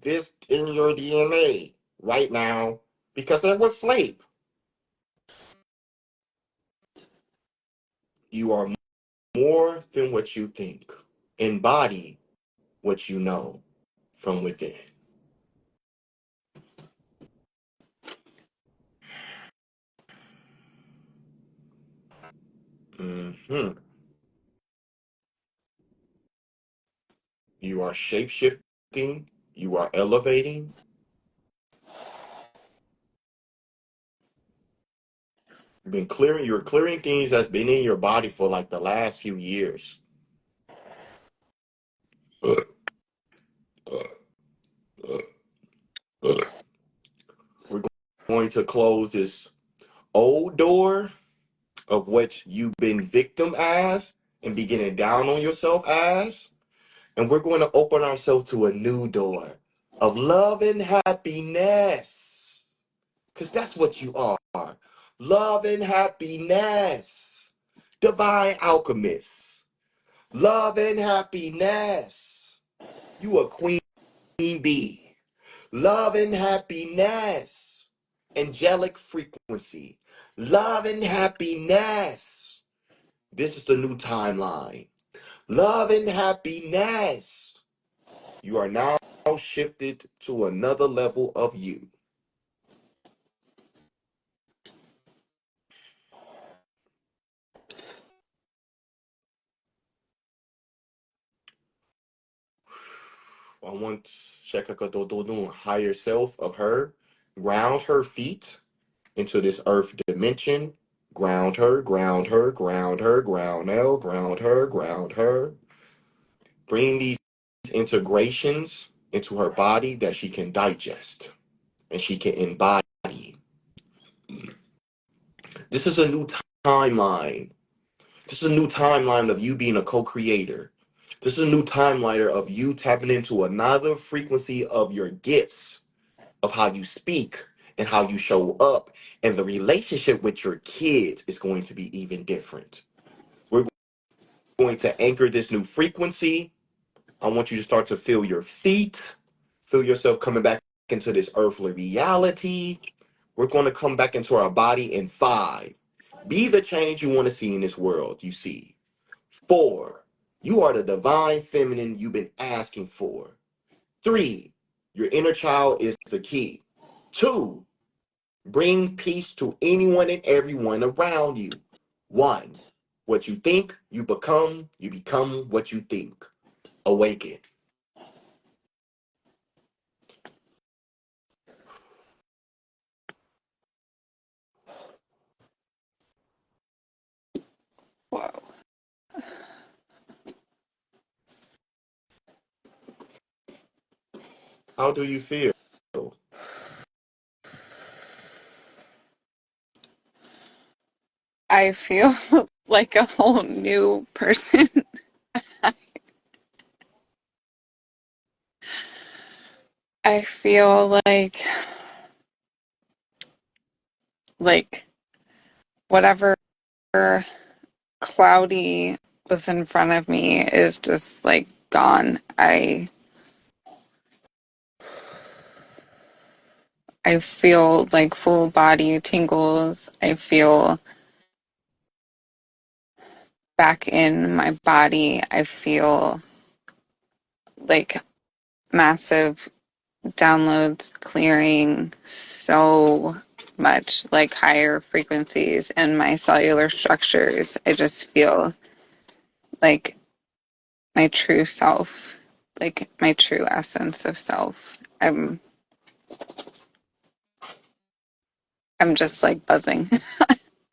this in your DNA right now because it was sleep. You are more than what you think. Embody what you know from within. Hmm. You are shape shifting. You are elevating. You're clearing things that's been in your body for like the last few years. We're going to close this old door of which you've been victim as and beginning down on yourself as. And we're going to open ourselves to a new door of love and happiness. Because that's what you are. Love and happiness. Divine alchemist. Love and happiness. You a queen bee. Love and happiness. Angelic frequency. Love and happiness. This is the new timeline. Love and happiness. You are now shifted to another level of you. I want Shekaka higher self of her, ground her feet into this earth dimension. Ground her, ground her, ground her, ground L, ground her, ground her. Bring these integrations into her body that she can digest and she can embody. This is a new timeline. This is a new timeline of you being a co-creator. This is a new timeline of you tapping into another frequency of your gifts, of how you speak and how you show up. And the relationship with your kids is going to be even different. We're going to anchor this new frequency. I want you to start to feel your feet, feel yourself coming back into this earthly reality. We're going to come back into our body in 5. Be the change you want to see in this world, you see. 4, you are the divine feminine you've been asking for. 3, your inner child is the key. 2, bring peace to anyone and everyone around you. 1, what you think, you become what you think. Awaken. Whoa. How do you feel? I feel like a whole new person. I feel like whatever cloudy was in front of me is just like gone. I feel like full body tingles. I feel back in my body. I feel like massive downloads clearing so much, like higher frequencies in my cellular structures. I just feel like my true self, like my true essence of self. I'm just like buzzing.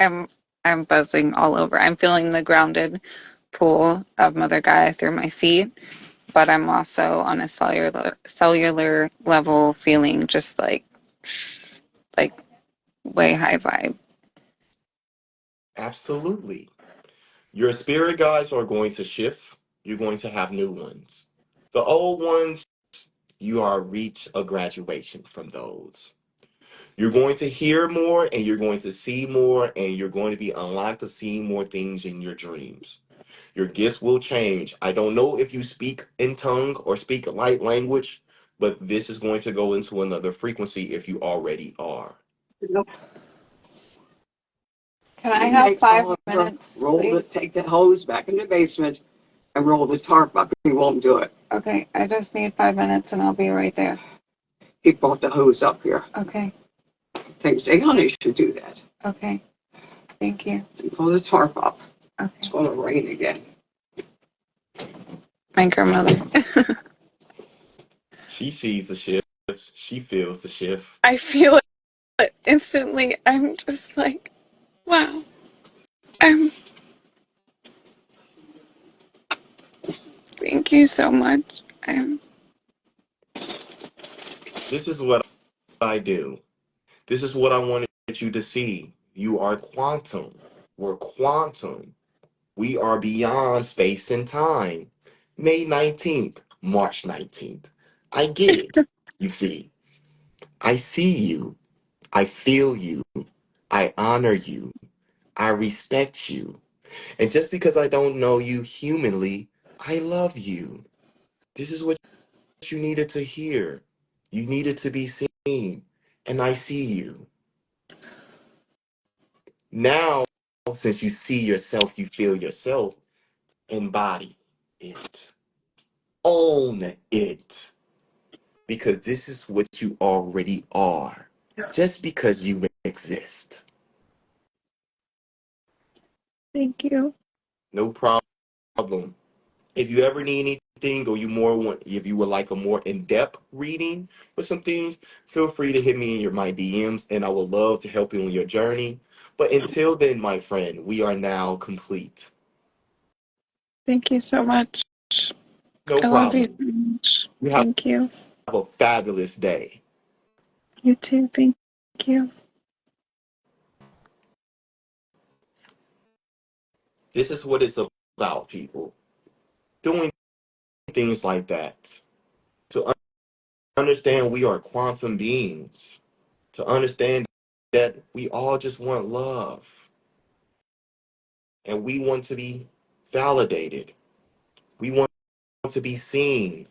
I'm I'm buzzing all over. I'm feeling the grounded pull of Mother Gaia through my feet, but I'm also on a cellular level feeling just like way high vibe. Absolutely. Your spirit guides are going to shift. You're going to have new ones. The old ones, you are reach a graduation from those. You're going to hear more and you're going to see more and you're going to be unlocked to seeing more things in your dreams. Your gifts will change. I don't know if you speak in tongue or speak light language, but this is going to go into another frequency if you already are. Can I have 5 minutes, Roll please? take the hose back in the basement and roll the tarp up. He won't do it. Okay, I just need 5 minutes and I'll be right there. He brought the hose up here. Okay, Thinks Ayana should do that. okay. Thank you. And pull the tarp up. Okay. It's going to rain again. My grandmother. She sees the shifts. She feels the shift. I feel it instantly. I'm just like, wow. Thank you so much. This is what I do. This is what I wanted you to see. You are quantum. We're quantum. We are beyond space and time. May 19th, March 19th. I get it. You see, I see you. I feel you. I honor you. I respect you. And just because I don't know you humanly, I love you. This is what you needed to hear. You needed to be seen. And I see you. Now, since you see yourself, you feel yourself, embody it. Own it. Because this is what you already are. Just because you exist. Thank you. No problem. If you ever need anything or you more want if you would like a more in-depth reading for some things, feel free to hit me in my DMs and I would love to help you on your journey. But until then, my friend, we are now complete. Thank you so much. No I love you problem. so much. You have Thank you. a fabulous day. You too. Thank you. This is what it's about, people. Doing things like that. To understand we are quantum beings. To understand that we all just want love. And we want to be validated. We want to be seen.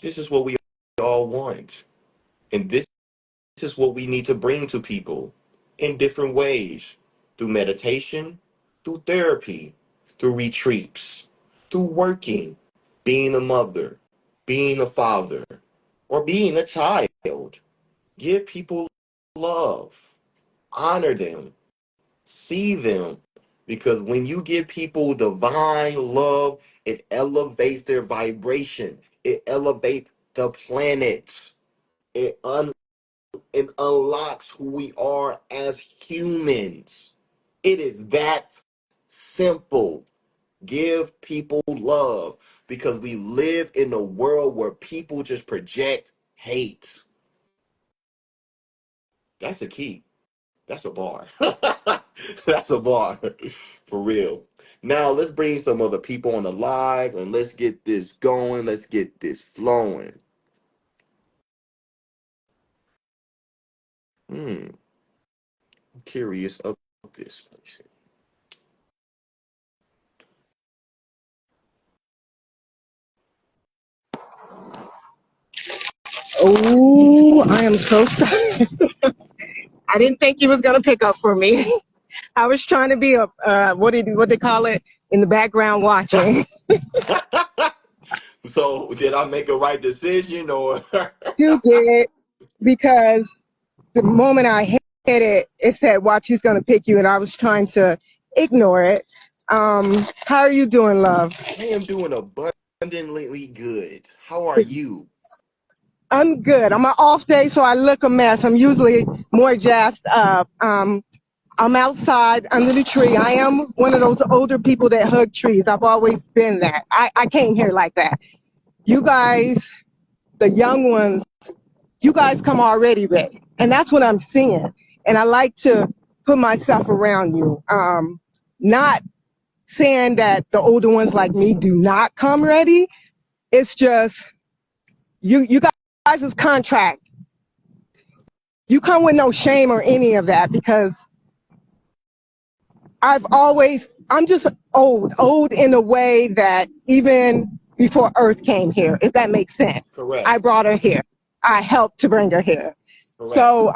This is what we all want. And this is what we need to bring to people in different ways through meditation, through therapy, through retreats, through working, being a mother, being a father, or being a child. Give people love, honor them, see them. Because when you give people divine love, it elevates their vibration. It elevates the planet. It, it unlocks who we are as humans. It is that simple. Give people love because we live in a world where people just project hate. That's a key. That's a bar. That's a bar. For real. Now let's bring some other people on the live and let's get this going. Let's get this flowing. I'm curious of this person. Oh, I am so sorry. I didn't think you was gonna pick up for me. I was trying to be a what they call it in the background watching. So did I make a right decision or You did because the moment I hit it, it said watch he's gonna pick you, and I was trying to ignore it. How are you doing, love? I am doing abundantly good. How are you? I'm good. I'm an off day, so I look a mess. I'm usually more jazzed up. I'm outside under the tree. I am one of those older people that hug trees. I've always been that. I came here like that. You guys, the young ones, you guys come already ready. And that's what I'm seeing. And I like to put myself around you. Not saying that the older ones like me do not come ready. It's just you guys' contract. You come with no shame or any of that because I'm just old in a way that even before Earth came here, if that makes sense. I Correct. brought her here. I helped to bring her here. Correct. So,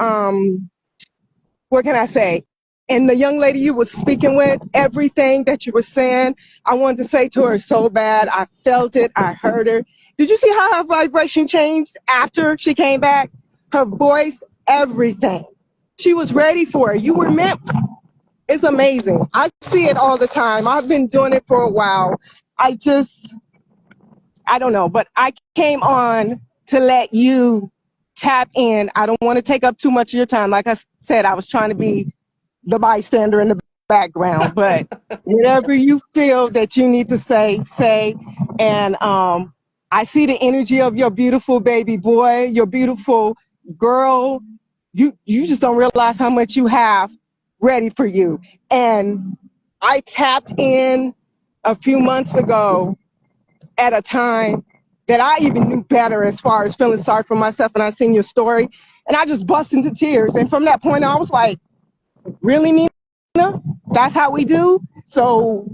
what can I say? And the young lady you were speaking with, everything that you were saying, I wanted to say to her so bad. I felt it. I heard her. Did you see how her vibration changed after she came back? Her voice, everything. She was ready for it. You were meant. It's amazing. I see it all the time. I've been doing it for a while. I don't know, but I came on to let you tap in. I don't want to take up too much of your time. Like I said, I was trying to be the bystander in the background, but whatever you feel that you need to say, say. And I see the energy of your beautiful baby boy, your beautiful girl. You just don't realize how much you have ready for you. And I tapped in a few months ago at a time that I even knew better as far as feeling sorry for myself. And I seen your story and I just bust into tears. And from that point on, I was like, really, Nina? That's how we do? So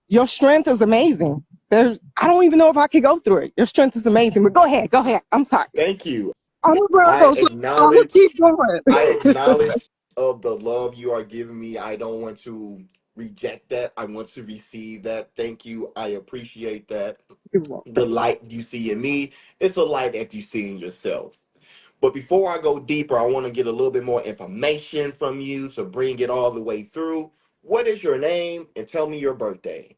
your strength is amazing. I don't even know if I could go through it. Your strength is amazing. But go ahead. I'm sorry. Thank you. I'm a I Virgo, so I'm gonna acknowledge keep going. I acknowledge of the love you are giving me. I don't want to reject that. I want to receive that. Thank you. I appreciate that. You're welcome. The light you see in me, it's a light that you see in yourself. But before I go deeper, I want to get a little bit more information from you to bring it all the way through. What is your name and tell me your birthday?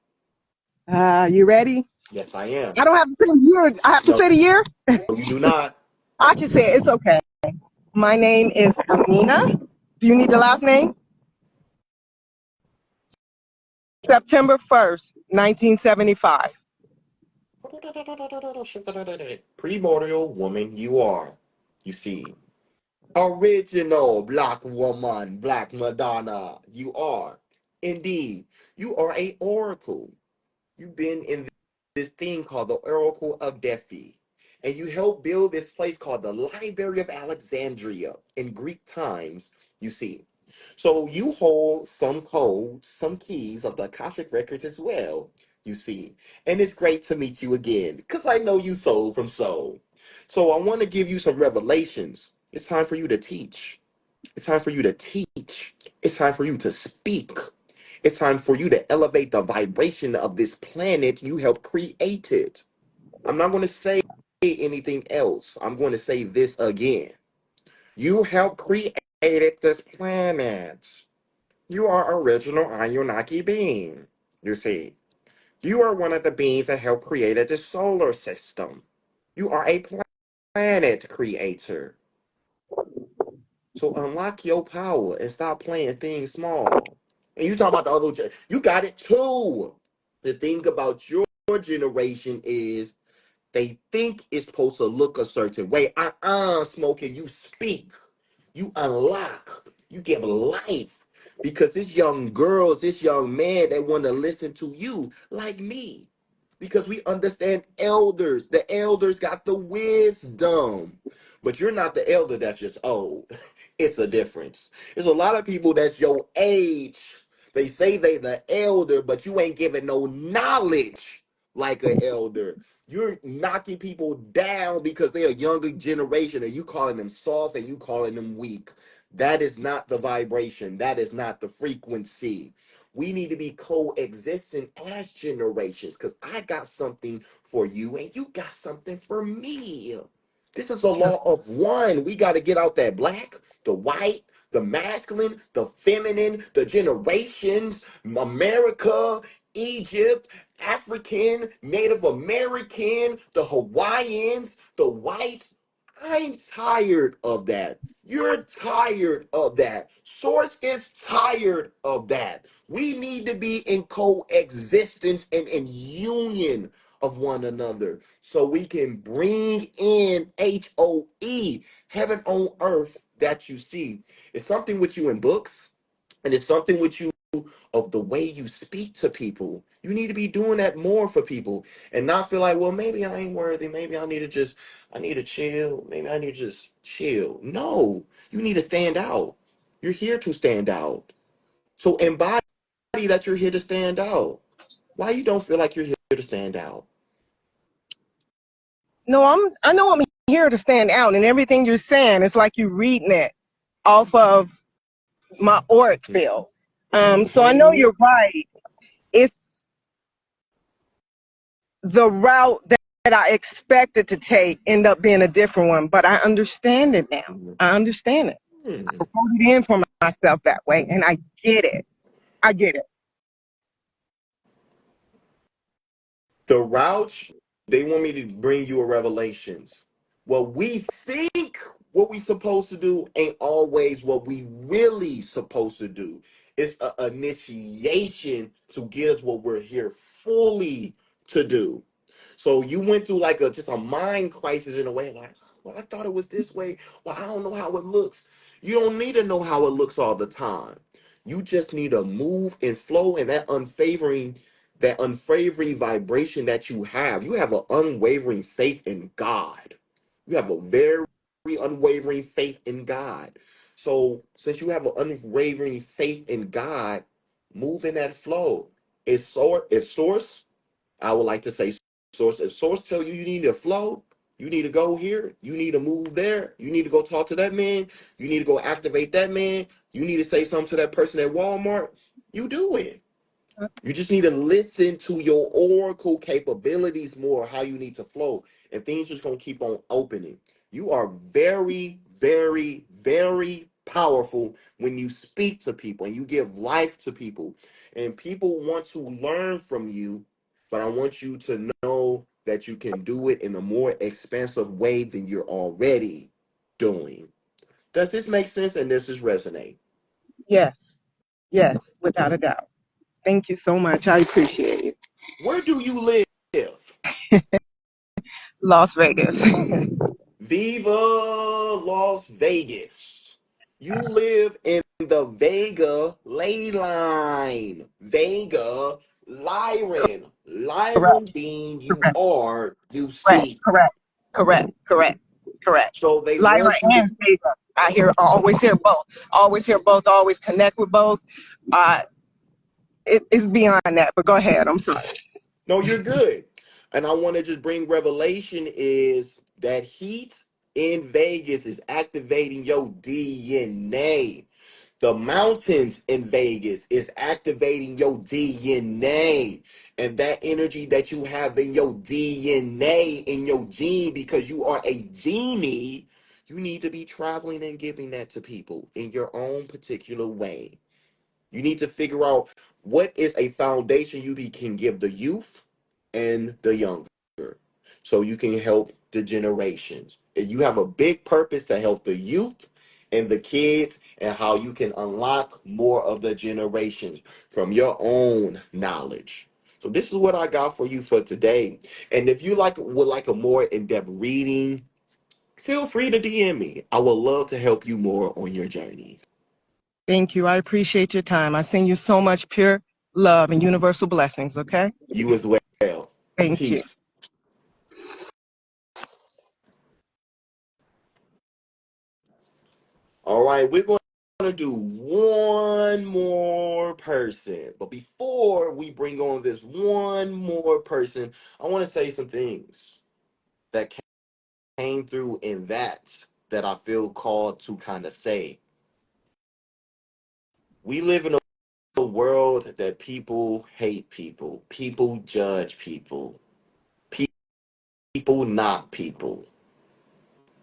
You ready? Yes, I am. I don't have to say the year. I have to No, say the year. you do not. I can say it. It's okay. My name is Amina. Do you need the last name? September 1st, 1975. Primordial woman, you are. You see. Original black woman, black Madonna, you are. Indeed, you are a oracle. You've been in this thing called the Oracle of Delphi. And you helped build this place called the Library of Alexandria in Greek times, you see. So you hold some codes, some keys of the Akashic records as well, you see. And it's great to meet you again, because I know you soul from soul. So I want to give you some revelations. It's time for you to teach. It's time for you to teach. It's time for you to speak. It's time for you to elevate the vibration of this planet you helped create it. I'm not going to say anything else. I'm going to say this again. You helped create this planet. You are original Anunnaki being. You see, you are one of the beings that helped create the solar system. You are a planet creator. So unlock your power and stop playing things small. And you talk about the other, you got it too. The thing about your generation is they think it's supposed to look a certain way. Smoking, you speak, you unlock, you give life. Because it's young girls, this young man, they want to listen to you like me. Because we understand elders. The elders got the wisdom. But you're not the elder that's just old. It's a difference. There's a lot of people that's your age. They say they the elder, but you ain't giving no knowledge like an elder. You're knocking people down because they're a younger generation and you calling them soft and you calling them weak. That is not the vibration. That is not the frequency. We need to be coexisting as generations because I got something for you and you got something for me. This is a law of one. We got to get out that black, the white, the masculine, the feminine, the generations, America, Egypt, African, Native American, the Hawaiians, the whites. I'm tired of that. You're tired of that. Source is tired of that. We need to be in coexistence and in union of one another so we can bring in HOE, heaven on earth that you see. It's something with you in books. And it's something with you of the way you speak to people. You need to be doing that more for people and not feel like, well, maybe I ain't worthy. Maybe I need to chill. Maybe I need to just chill. No, you need to stand out. You're here to stand out. So embody that you're here to stand out. Why you don't feel like you're here to stand out? No, I know I'm here to stand out, and everything you're saying is like you reading it off of my auric field. So I know Mhm. you're right. It's the route that I expected to take end up being a different one, but I understand it now. I understand it. I Hmm. wrote it in for myself that way, and I get it. I get it. The route, they want me to bring you a revelations. What we think what we supposed to do ain't always what we really supposed to do. It's an initiation to get us what we're here fully to do. So you went through like a just a mind crisis in a way, like, well, I thought it was this way. Well, I don't know how it looks. You don't need to know how it looks all the time. You just need to move and flow, and that unwavering vibration that you have. You have an unwavering faith in God. You have a very unwavering faith in God. So since you have an unwavering faith in God, move in that flow. If source, I would like to say source. If source tell you you need to flow, you need to go here, you need to move there, you need to go talk to that man, you need to go activate that man, you need to say something to that person at Walmart, you do it. You just need to listen to your oracle capabilities more, how you need to flow, and things just gonna keep on opening. You are very, very, very powerful when you speak to people and you give life to people, and people want to learn from you. But I want you to know that you can do it in a more expansive way than you're already doing. Does this make sense? And does this resonate? Yes. Yes, without a doubt. Thank you so much. I appreciate it. Where do you live? Las Vegas. Viva Las Vegas. You live in the Vega ley line. Vega Lyran. Correct. Lyran being you Correct. are, you Correct. see. Correct. Correct. Correct. Correct. So they Lyra want you to. and Vega. I always hear both. Always hear both. Always connect with both. Uh, it's beyond that. But go ahead. I'm sorry. No, you're good. And I want to just bring revelation is that heat in Vegas is activating your DNA. The mountains in Vegas is activating your DNA. And that energy that you have in your DNA, in your gene, because you are a genie, you need to be traveling and giving that to people in your own particular way. You need to figure out what is a foundation can give the youth and the younger so you can help the generations. And you have a big purpose to help the youth and the kids and how you can unlock more of the generations from your own knowledge. So this is what I got for you for today. And if you would like a more in-depth reading, feel free to DM me. I would love to help you more on your journey. Thank you. I appreciate your time. I send you so much pure love and universal blessings. Okay. You as well. Thank you. Peace. All right, we're going to do one more person. But before we bring on this one more person, I want to say some things that came through in that I feel called to kind of say. We live in a world that people hate people, people judge people, people knock people.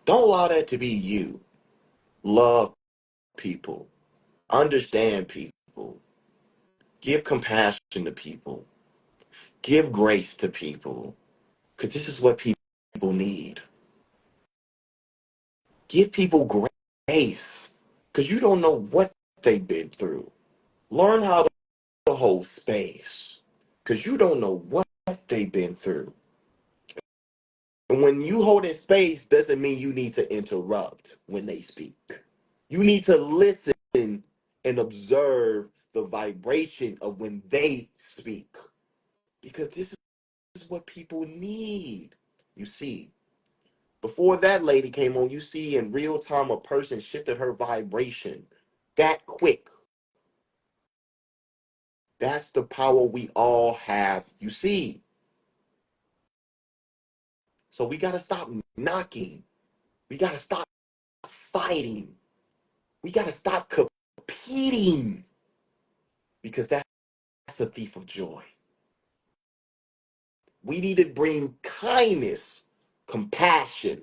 Don't allow that to be you. Love people, understand people, give compassion to people. Give grace to people because this is what people need. Give people grace because you don't know what they've been through. Learn how to hold space because you don't know what they've been through. And when you hold in space, doesn't mean you need to interrupt when they speak. You need to listen and observe the vibration of when they speak. Because this is what people need. You see, before that lady came on, you see in real time a person shifted her vibration that quick. That's the power we all have. You see, so we got to stop knocking. We got to stop fighting. We got to stop competing because that's a thief of joy. We need to bring kindness, compassion,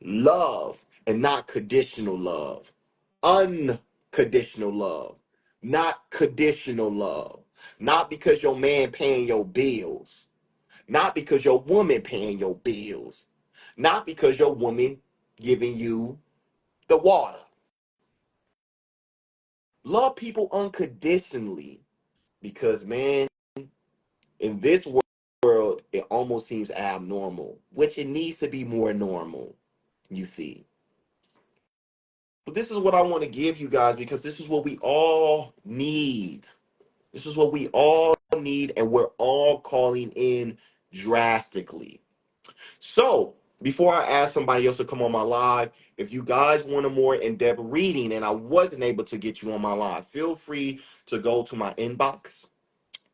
love, and not conditional love. Unconditional love, not conditional love. Not because your man paying your bills, not because your woman paying your bills, not because your woman giving you the water. Love people unconditionally because, man, in this world, it almost seems abnormal, which it needs to be more normal, you see. But this is what I want to give you guys because this is what we all need. This is what we all need, and we're all calling in drastically. So, before I ask somebody else to come on my live, if you guys want a more in-depth reading and I wasn't able to get you on my live, feel free to go to my inbox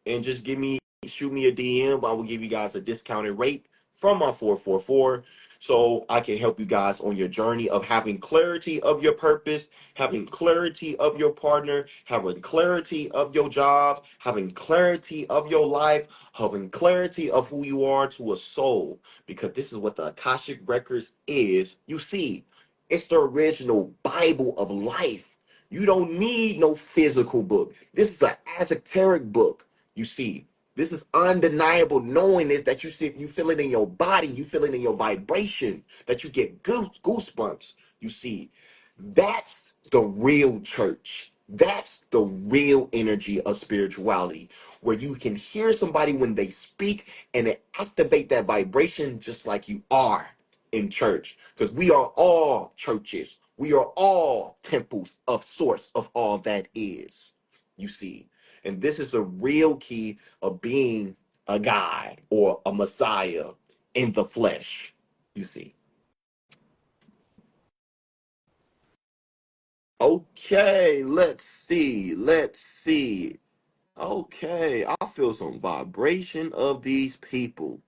and just shoot me a DM. I will give you guys a discounted rate from my 444 so I can help you guys on your journey of having clarity of your purpose, having clarity of your partner, having clarity of your job, having clarity of your life, having clarity of who you are to a soul, because this is what the Akashic Records is. You see, it's the original Bible of life. You don't need no physical book. This is an esoteric book. You see, this is undeniable knowing is that you see, you feel it in your body, you feel it in your vibration, that you get goosebumps. You see, that's the real church. That's the real energy of spirituality, where you can hear somebody when they speak and it activate that vibration just like you are in church. Because we are all churches. We are all temples of source of all that is. You see. And this is the real key of being a guy or a messiah in the flesh, you see. Okay, let's see. Let's see. Okay, I feel some vibration of these people.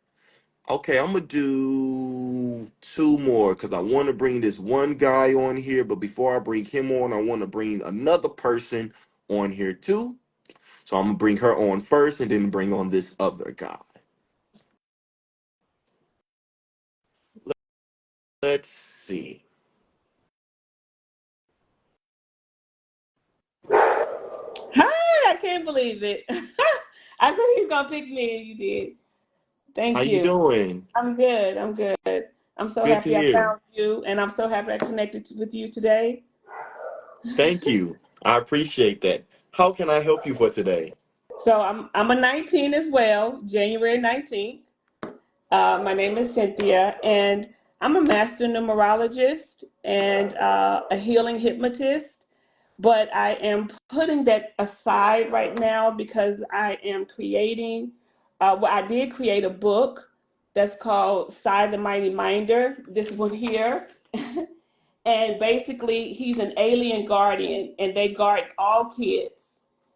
Okay, I'm gonna do two more because I want to bring this one guy on here. But before I bring him on, I want to bring another person on here too. So I'm gonna bring her on first and then bring on this other guy. Let's see. Hi, I can't believe it. I said he's gonna pick me, and you did. How Thank you you. doing? I'm good. I'm good. I'm so Good to happy I hear. found you, and I'm so happy I connected with you today. Thank you. I appreciate that. How can I help you for today? So I'm a 19 as well, January 19th. My name is Cynthia, and I'm a master numerologist and a healing hypnotist. But I am putting that aside right now because I am creating. Well, I did create a book that's called "Sai the Mighty Minder." This one here, and basically, he's an alien guardian, and they guard all kids.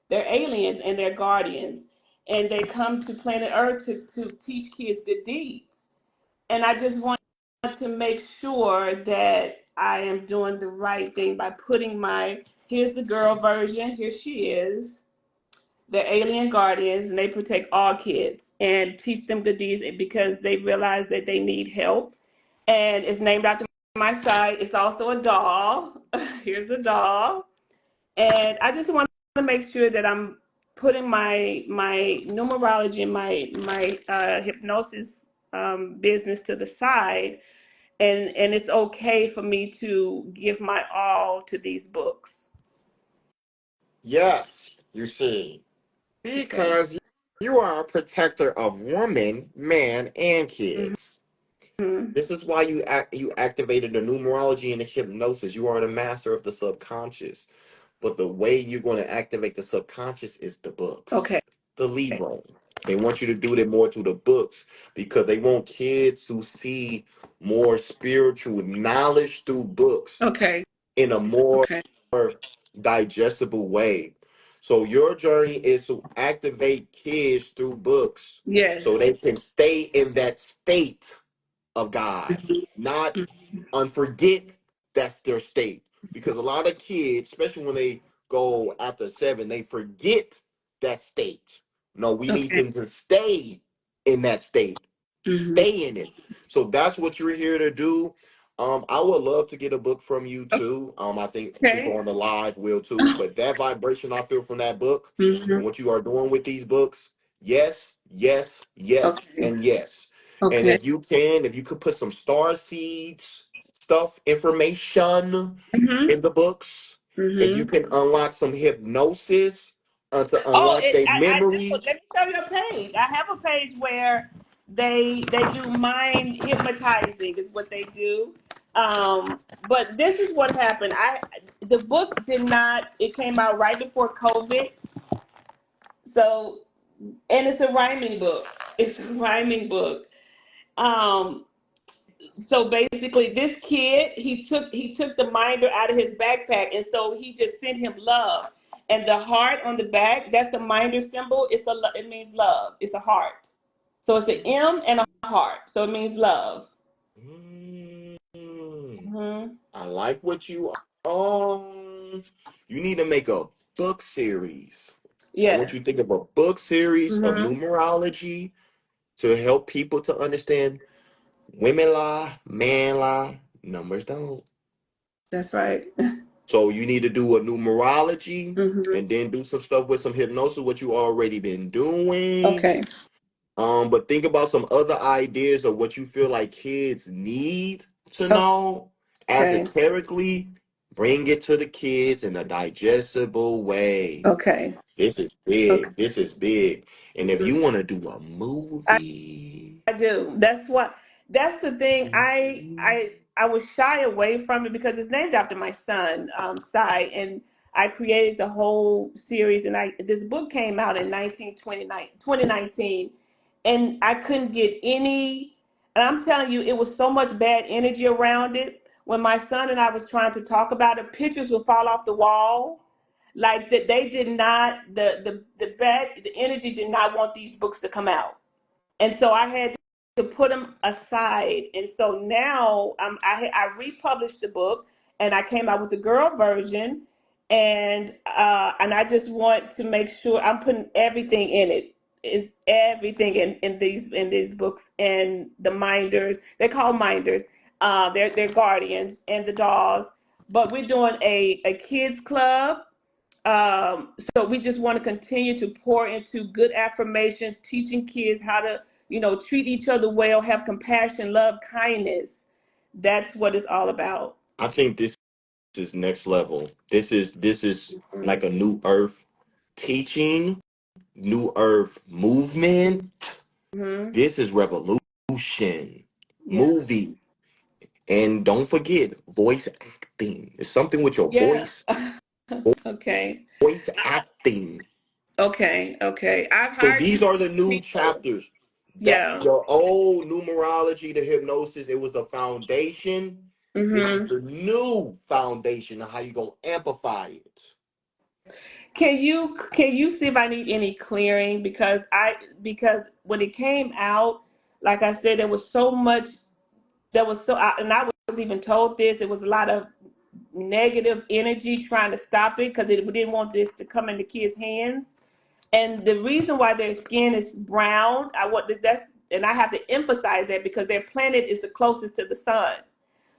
They're aliens and they're guardians, and they come to planet Earth to teach kids good deeds. And I just want to make sure that I am doing the right thing by putting my here's the girl version, here she is. They're alien guardians and they protect all kids and teach them good deeds because they realize that they need help. And it's named after my side. It's also a doll. Here's the doll. And I just want to make sure that I'm putting my numerology and my hypnosis business to the side, and it's okay for me to give my all to these books. Yes, you see, Okay. because you are a protector of woman, man, and kids. Hmm. This is why you activated the numerology and the hypnosis. You are the master of the subconscious. but the way you're going to activate the subconscious is the books, Okay. the lead role. They want you to do that more to the books because they want kids to see more spiritual knowledge through books Okay. in a more Okay. digestible way. So your journey is to activate kids through books so Yes. they can stay in that state of God, not unforget that's their state. Because a lot of kids, especially when they go after 7, they forget that state. No, we need Okay. them to stay in that state. Hmm. Stay in it. So that's what you're here to do. I would love to get a book from you too. I think people Okay. on the live will too. But that vibration I feel from that book Hmm. and what you are doing with these books, yes, yes, yes, Okay. and yes. And Okay. if you could put some star seeds, stuff, information Hmm. in the books, if you Hmm. can unlock some hypnosis to Oh, unlock their I do. memory. Let me show you a page. I have a page where they do mind hypnotizing is what they do. But this is what happened. The book did not. It came out right before COVID. So, and it's a rhyming book. It's a rhyming book. Um, so basically this kid he took the minder out of his backpack, and so he just sent him love, and the heart on the back, that's a minder symbol. It means love. It's a heart, so it's an M and a heart, so it means love. Mm, Hmm. I like what you you need to make a book series. I want Yes. you to think of a book series of Hmm. numerology to help people to understand women lie, man lie, numbers don't. That's right. So you need to do a numerology Hmm. and then do some stuff with some hypnosis, what you already been doing. Okay. But think about some other ideas of what you feel like kids need to know Okay. esoterically. Bring it to the kids in a digestible way. Okay. This is Okay. big. This is big. And if you want to do a I movie, I do. That's the thing. I was shy away from it because it's named after my son, Cy, and I created the whole series. And I this book came out in 2019, and I couldn't get any. And I'm telling you, it was so much bad energy around it. When my son and I was trying to talk about it, pictures would fall off the wall. Like that, they did not. The energy did not want these books to come out, and so I had to put them aside. And so now I republished the book, and I came out with the girl version, and I just want to make sure I'm putting everything in it. Is everything in these books, and the minders, they're called minders, they're guardians, and the dolls. But we're doing a kids club, so we just want to continue to pour into good affirmations, teaching kids how to, treat each other well, have compassion, love, kindness. That's what it's all about. I think this is next level. This is like a new earth teaching, new earth movement. Hmm. This is revolution. Yeah. Movie. And don't forget voice acting. It's something with your Yeah. voice. Okay. Voice acting. Okay. Okay. I've So hired these two are the new people. chapters. That Yeah. your old numerology, the hypnosis, it was the foundation. This is Hmm. the new foundation of how you gonna amplify it. Can you see if I need any clearing, because when it came out, like I said, there was so much. And I was even told this. There was a lot of negative energy trying to stop it because we didn't want this to come into kids' hands. And the reason why their skin is brown, and I have to emphasize that because their planet is the closest to the sun.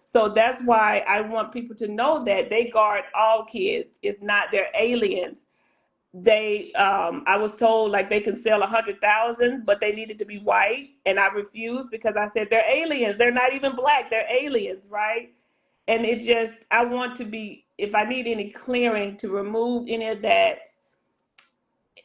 So that's why I want people to know that they guard all kids. It's not they're aliens. I was told like they can sell 100,000, but they needed to be white, and I refused because I said they're aliens. They're not even black. They're aliens, right? And I want to be, if I need any clearing to remove any of that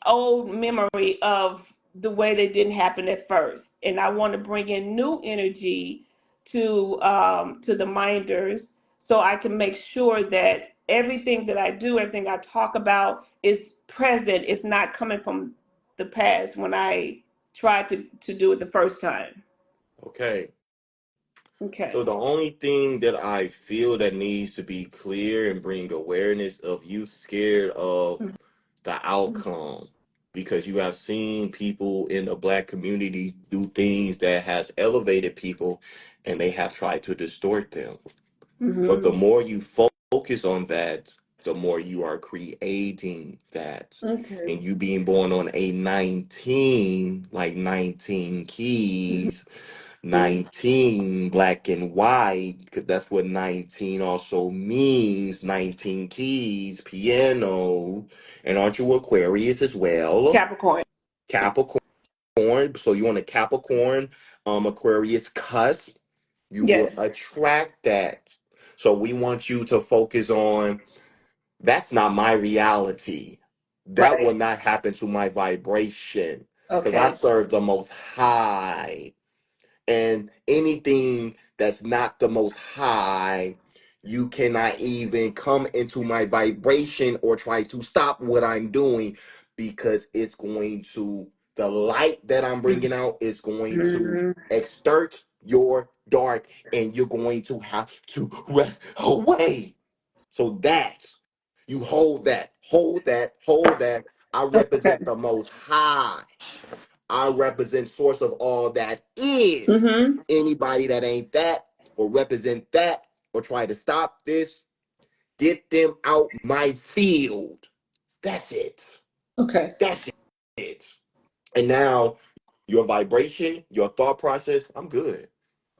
old memory of the way they didn't happen at first, and I want to bring in new energy to the minders, so I can make sure that everything that I do, everything I talk about is present. It's not coming from the past when I tried to do it the first time. Okay. So Okay. the only thing that I feel that needs to be clear and bring awareness of you scared of the outcome because you have seen people in the black community do things that has elevated people and they have tried to distort them. But the Mm-hmm. more you focus on that, the more you are creating that. Okay. And you being born on a 19, like 19 keys, 19 black and white, because that's what 19 also means, 19 keys, piano. And aren't you Aquarius as well? Capricorn. Capricorn. So you want a Capricorn, Aquarius cusp, you will Yes. attract that. So we want you to focus on that's not my reality. That will Right. not happen to my vibration because I Okay. serve the most high. And anything that's not the most high, you cannot even come into my vibration or try to stop what I'm doing because it's going to, the light that I'm bringing out is going to Mm-hmm. exert your dark and you're going to have to run away. So that's, you hold that, hold that. I Okay. represent the most high. I represent source of all that is. Mm-hmm. Anybody that ain't that or represent that or try to stop this, get them out my field. That's it. Okay. That's it. And now your vibration, your thought process, I'm good.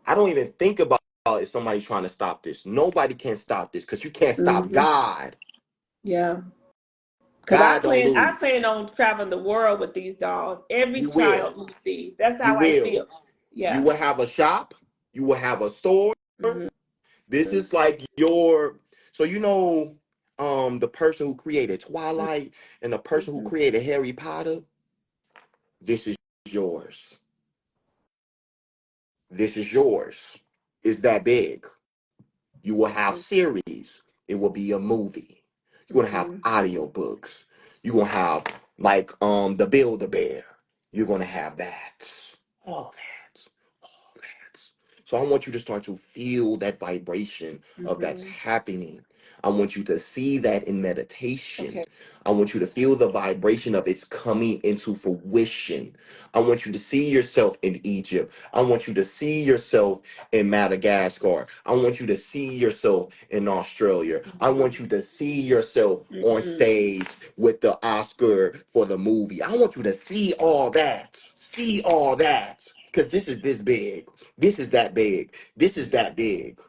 I don't even think about if somebody's trying to stop this. Nobody can stop this because you can't stop Mm-hmm. God. Yeah. Because I God don't plan, I lose. plan on traveling the world with these dolls. Every You will. child needs these. That's You how I will. feel. You Yeah. will have a shop. You will have a store. Mm-hmm. This is like your, so you know the person who created Twilight and the person who Mm-hmm. created Harry Potter, this is yours. This is yours. It's that big. You will have series. It will be a movie. You're gonna have Mm-hmm. audiobooks. You're gonna have like the Build a Bear. You're gonna have that. All that. All that. So I want you to start to feel that vibration of that's Mm-hmm. happening. I want you to see that in meditation. Okay. I want you to feel the vibration of it's coming into fruition. I want you to see yourself in Egypt. I want you to see yourself in Madagascar. I want you to see yourself in Australia. I want you to see yourself on Mm-hmm. stage with the Oscar for the movie. I want you to see all that. See all that. Because this is this big. This is that big. This is that big.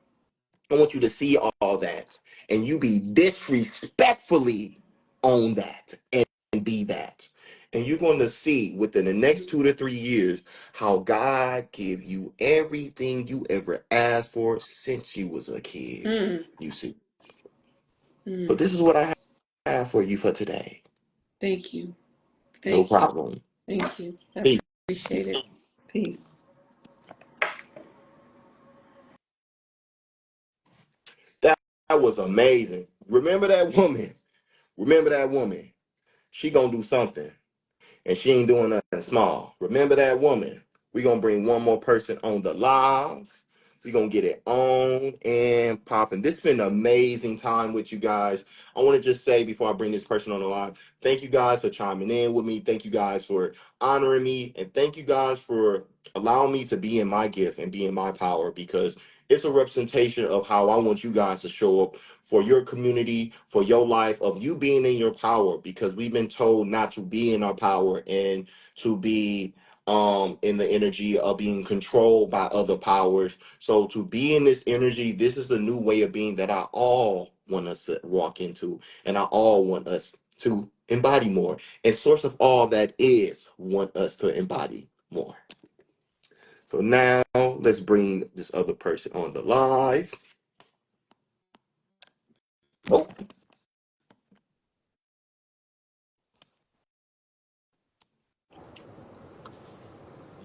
I want you to see all that. And you be disrespectfully on that and be that. And you're going to see within the next 2 to 3 years how God give you everything you ever asked for since you was a kid. Mm-hmm. You see. So Mm-hmm. this is what I have for you for today. Thank you. No Thank you. problem. Thank you. I appreciate it. Peace. Peace. That, that was amazing. Remember that woman. Remember that woman. She gonna do something. And she ain't doing nothing small. Remember that woman. We gonna bring one more person on the live. We gonna get it on and popping. This has been an amazing time with you guys. I want to just say before I bring this person on the live, thank you guys for chiming in with me. Thank you guys for honoring me, and thank you guys for allowing me to be in my gift and be in my power because it's a representation of how I want you guys to show up for your community, for your life, of you being in your power because we've been told not to be in our power and to be in the energy of being controlled by other powers. So to be in this energy, this is the new way of being that I all want us to walk into and I all want us to embody more. And source of all that is want us to embody more. So now let's bring this other person on the live. Oh,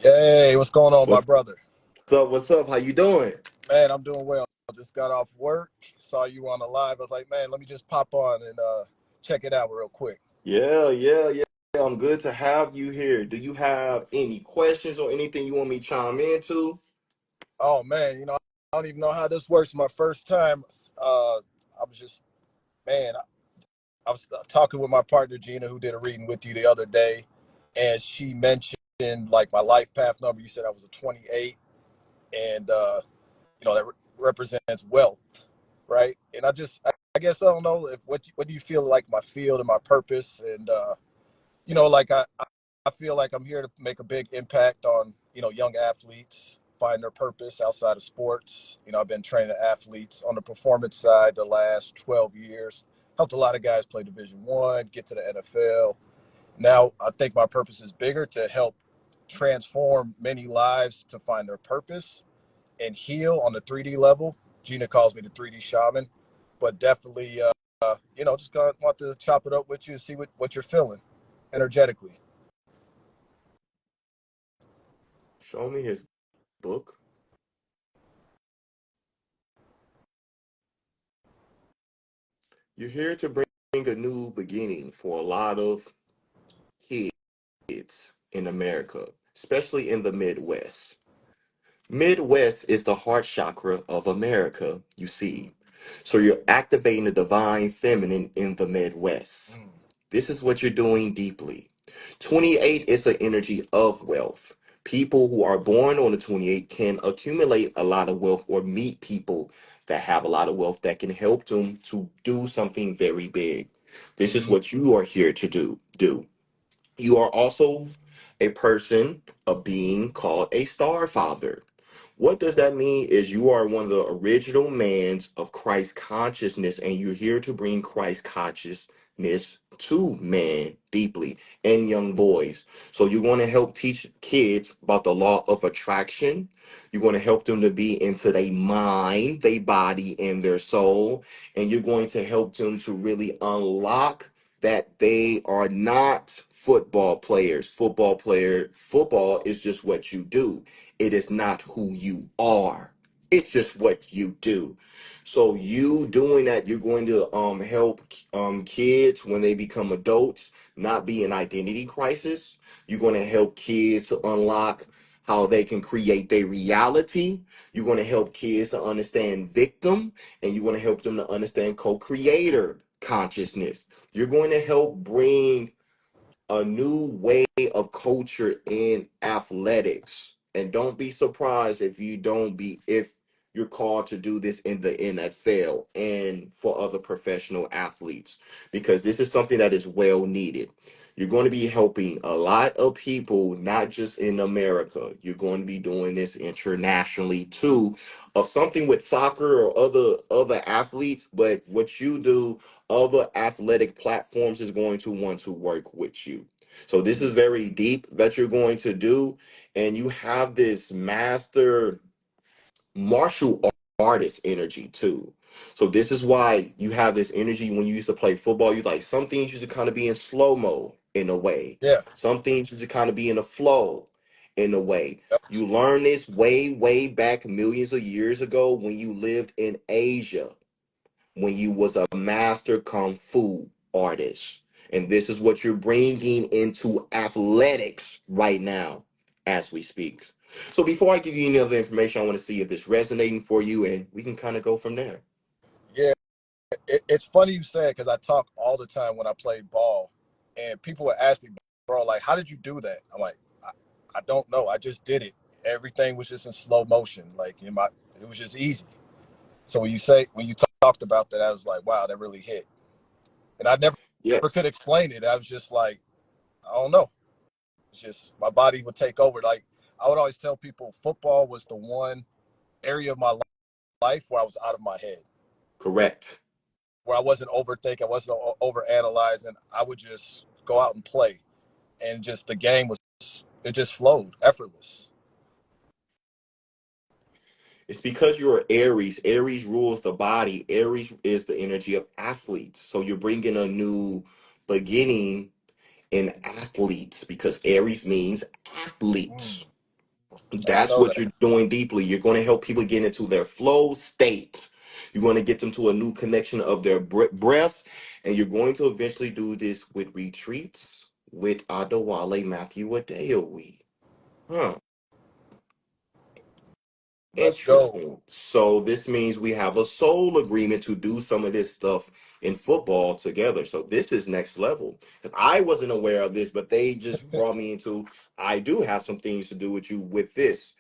Hey, what's going on, my what's brother? up? What's up? How you doing? Man, I'm doing well. Just got off work, saw you on the live. I was like, man, let me just pop on and check it out real quick. Yeah. I'm good to have you here. Do you have any questions or anything you want me to chime into? Oh man, I don't even know how this works. My first time. I was just, man, I was talking with my partner Gina, who did a reading with you the other day, and she mentioned like my life path number. You said I was a 28, and that represents wealth, right? And I guess I don't know if what do you feel like my field and my purpose, and like I feel like I'm here to make a big impact on young athletes find their purpose outside of sports. I've been training athletes on the performance side the last 12 years. Helped a lot of guys play Division 1, get to the NFL. Now I think my purpose is bigger to help transform many lives to find their purpose and heal on the 3D level. Gina calls me the 3D shaman, but definitely, just gonna want to chop it up with you and see what you're feeling energetically. Show me his book. You're here to bring a new beginning for a lot of kids in America, especially in the Midwest. Midwest is the heart chakra of America, you see. So you're activating the divine feminine in the Midwest. Mm. This is what you're doing deeply. 28 is the energy of wealth. People who are born on the 28 can accumulate a lot of wealth or meet people that have a lot of wealth that can help them to do something very big. This is Mm-hmm. what you are here to do. You are also a person, a being called a star father. What does that mean is you are one of the original mans of Christ consciousness, and you're here to bring Christ consciousness to man deeply and young boys. So you're going to help teach kids about the law of attraction. You're going to help them to be into their mind, their body, and their soul. And you're going to help them to really unlock that they are not football players. Football is just what you do. It is not who you are. It's just what you do. So you doing that, you're going to help kids when they become adults not be in identity crisis. You're going to help kids to unlock how they can create their reality. You're going to help kids to understand victim, and you're going to help them to understand co-creator consciousness. You're going to help bring a new way of culture in athletics. And don't be surprised if you're called to do this in the NFL and for other professional athletes, because this is something that is well needed. You're going to be helping a lot of people, not just in America. You're going to be doing this internationally too, of something with soccer or other athletes. But what you do, other athletic platforms is going to want to work with you. So this is very deep that you're going to do, and you have this master martial artist energy too. So this is why you have this energy when you used to play football. You like some things used to kind of be in slow mo in a way. Yeah. Some things used to kind of be in a flow in a way. Yep. You learned this way back millions of years ago when you lived in Asia, when you was a master kung fu artist. And this is what you're bringing into athletics right now as we speak. So before I give you any other information, I want to see if this resonating for you, and we can kind of go from there. Yeah. It's funny you said, because I talk all the time when I play ball, and people would ask me, bro, like, how did you do that? I'm like, I don't know. I just did it. Everything was just in slow motion. Like it was just easy. So when you talked about that, I was like, wow, that really hit. And I never could Yes, explain it. I was just like, I don't know. It's just my body would take over. Like I would always tell people, football was the one area of my life where I was out of my head, correct. where I wasn't overthinking, I wasn't over analyzing. I would just go out and play, and just the game was it just flowed effortless. It's because you're Aries. Aries rules the body. Aries is the energy of athletes. So you're bringing a new beginning in athletes because Aries means Mm. athletes. I didn't That's know what that. you're doing deeply. You're going to help people get into their flow state. You're going to get them to a new connection of their breath. And you're going to eventually do this with retreats with Adewale Matthew Adewale. Huh. Let's go. Interesting. So this means we have a soul agreement to do some of this stuff in football together. So this is next level. 'Cause I wasn't aware of this, but they just brought me into. I do have some things to do with you with this,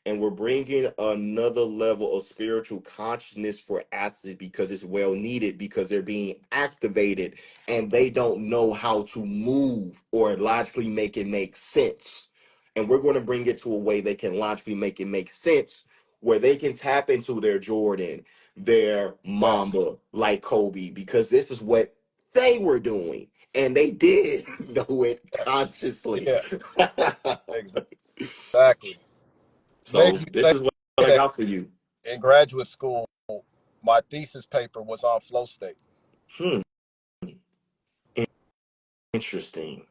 and we're bringing another level of spiritual consciousness for athletes because it's well needed because they're being activated and they don't know how to move or logically make it make sense. And we're going to bring it to a way they can logically make it make sense where they can tap into their Jordan, their Yes. Mamba, like Kobe, because this is what they were doing. And they did know it Yes. consciously. Yeah. Exactly. Made So me this say is what I that got for you. in graduate school, my thesis paper was on flow state. Hmm. Interesting.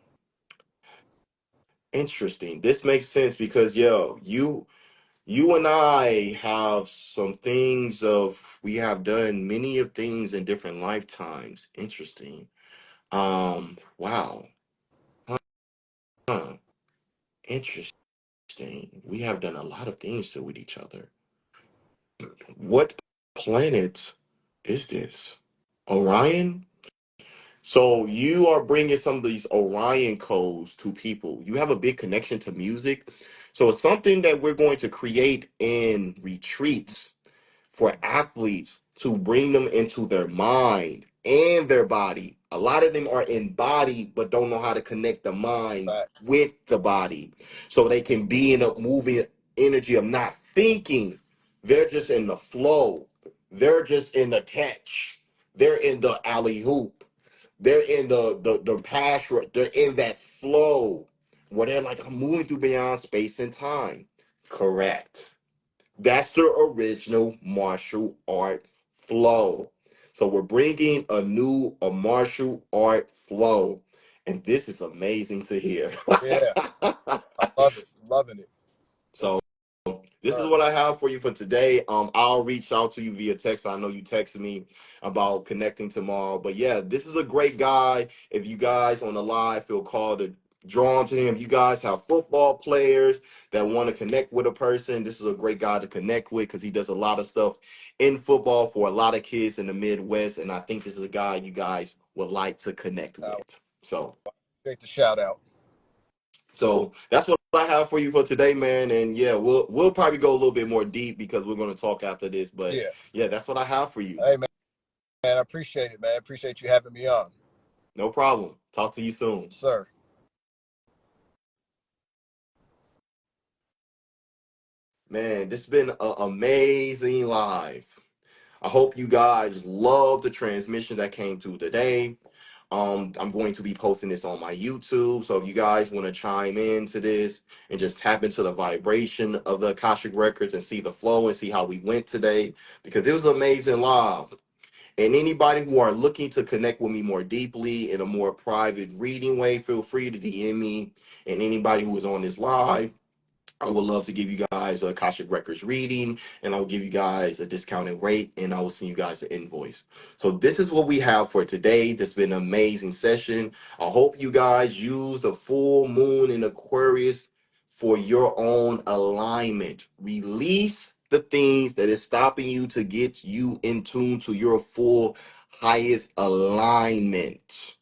Interesting. This makes sense because yo, you and I have some things of we have done many of things in different lifetimes. Interesting. Wow. Huh. Interesting. We have done a lot of things to with each other. What planet is this? Orion? So you are bringing some of these Orion codes to people. You have a big connection to music. So it's something that we're going to create in retreats for athletes to bring them into their mind and their body. A lot of them are in body but don't know how to connect the mind Facts. with the body. So they can be in a moving energy of not thinking. They're just in the flow. They're just in the catch. They're in the alley hoop. They're in the pass rush. They're in that flow where they're like, I'm moving through beyond space and time. Correct. That's the original martial art flow. So we're bringing a martial art flow, and this is amazing to hear. Yeah. I love it. Loving it. So this is Sir. what I have for you for today. I'll reach out to you via text. I know you texted me about connecting tomorrow. But yeah, this is a great guy. If you guys on the live feel called to drawn to him, you guys have football players that want to connect with a person. This is a great guy to connect with because he does a lot of stuff in football for a lot of kids in the Midwest. And I think this is a guy you guys would like to connect I with. So appreciate the shout out. so that's what I have for you for today, man. And yeah, we'll probably go a little bit more deep because we're going to talk after this. But Yeah. yeah, that's what I have for you. Hey, man, I appreciate it, man. I appreciate you having me on. No problem. Talk to you soon. Sir. Man, this has been an amazing live. I hope you guys love the transmission that came through today. I'm going to be posting this on my YouTube. So if you guys want to chime into this and just tap into the vibration of the Akashic Records and see the flow and see how we went today, because it was amazing live. And anybody who are looking to connect with me more deeply in a more private reading way, feel free to DM me. And anybody who is on this live, I would love to give you guys a Akashic Records reading, and I'll give you guys a discounted rate, and I will send you guys an invoice. So this is what we have for today. This has been an amazing session. I hope you guys use the full moon in Aquarius for your own alignment. Release the things that is stopping you to get you in tune to your full highest alignment.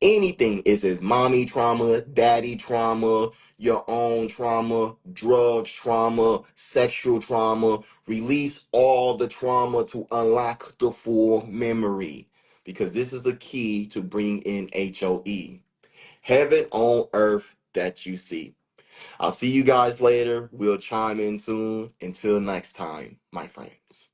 Anything is it mommy trauma, daddy trauma, your own trauma, drugs trauma, sexual trauma. Release all the trauma to unlock the full memory because this is the key to bring in HOE. Heaven on earth that you see. I'll see you guys later. We'll chime in soon. Until next time, my friends.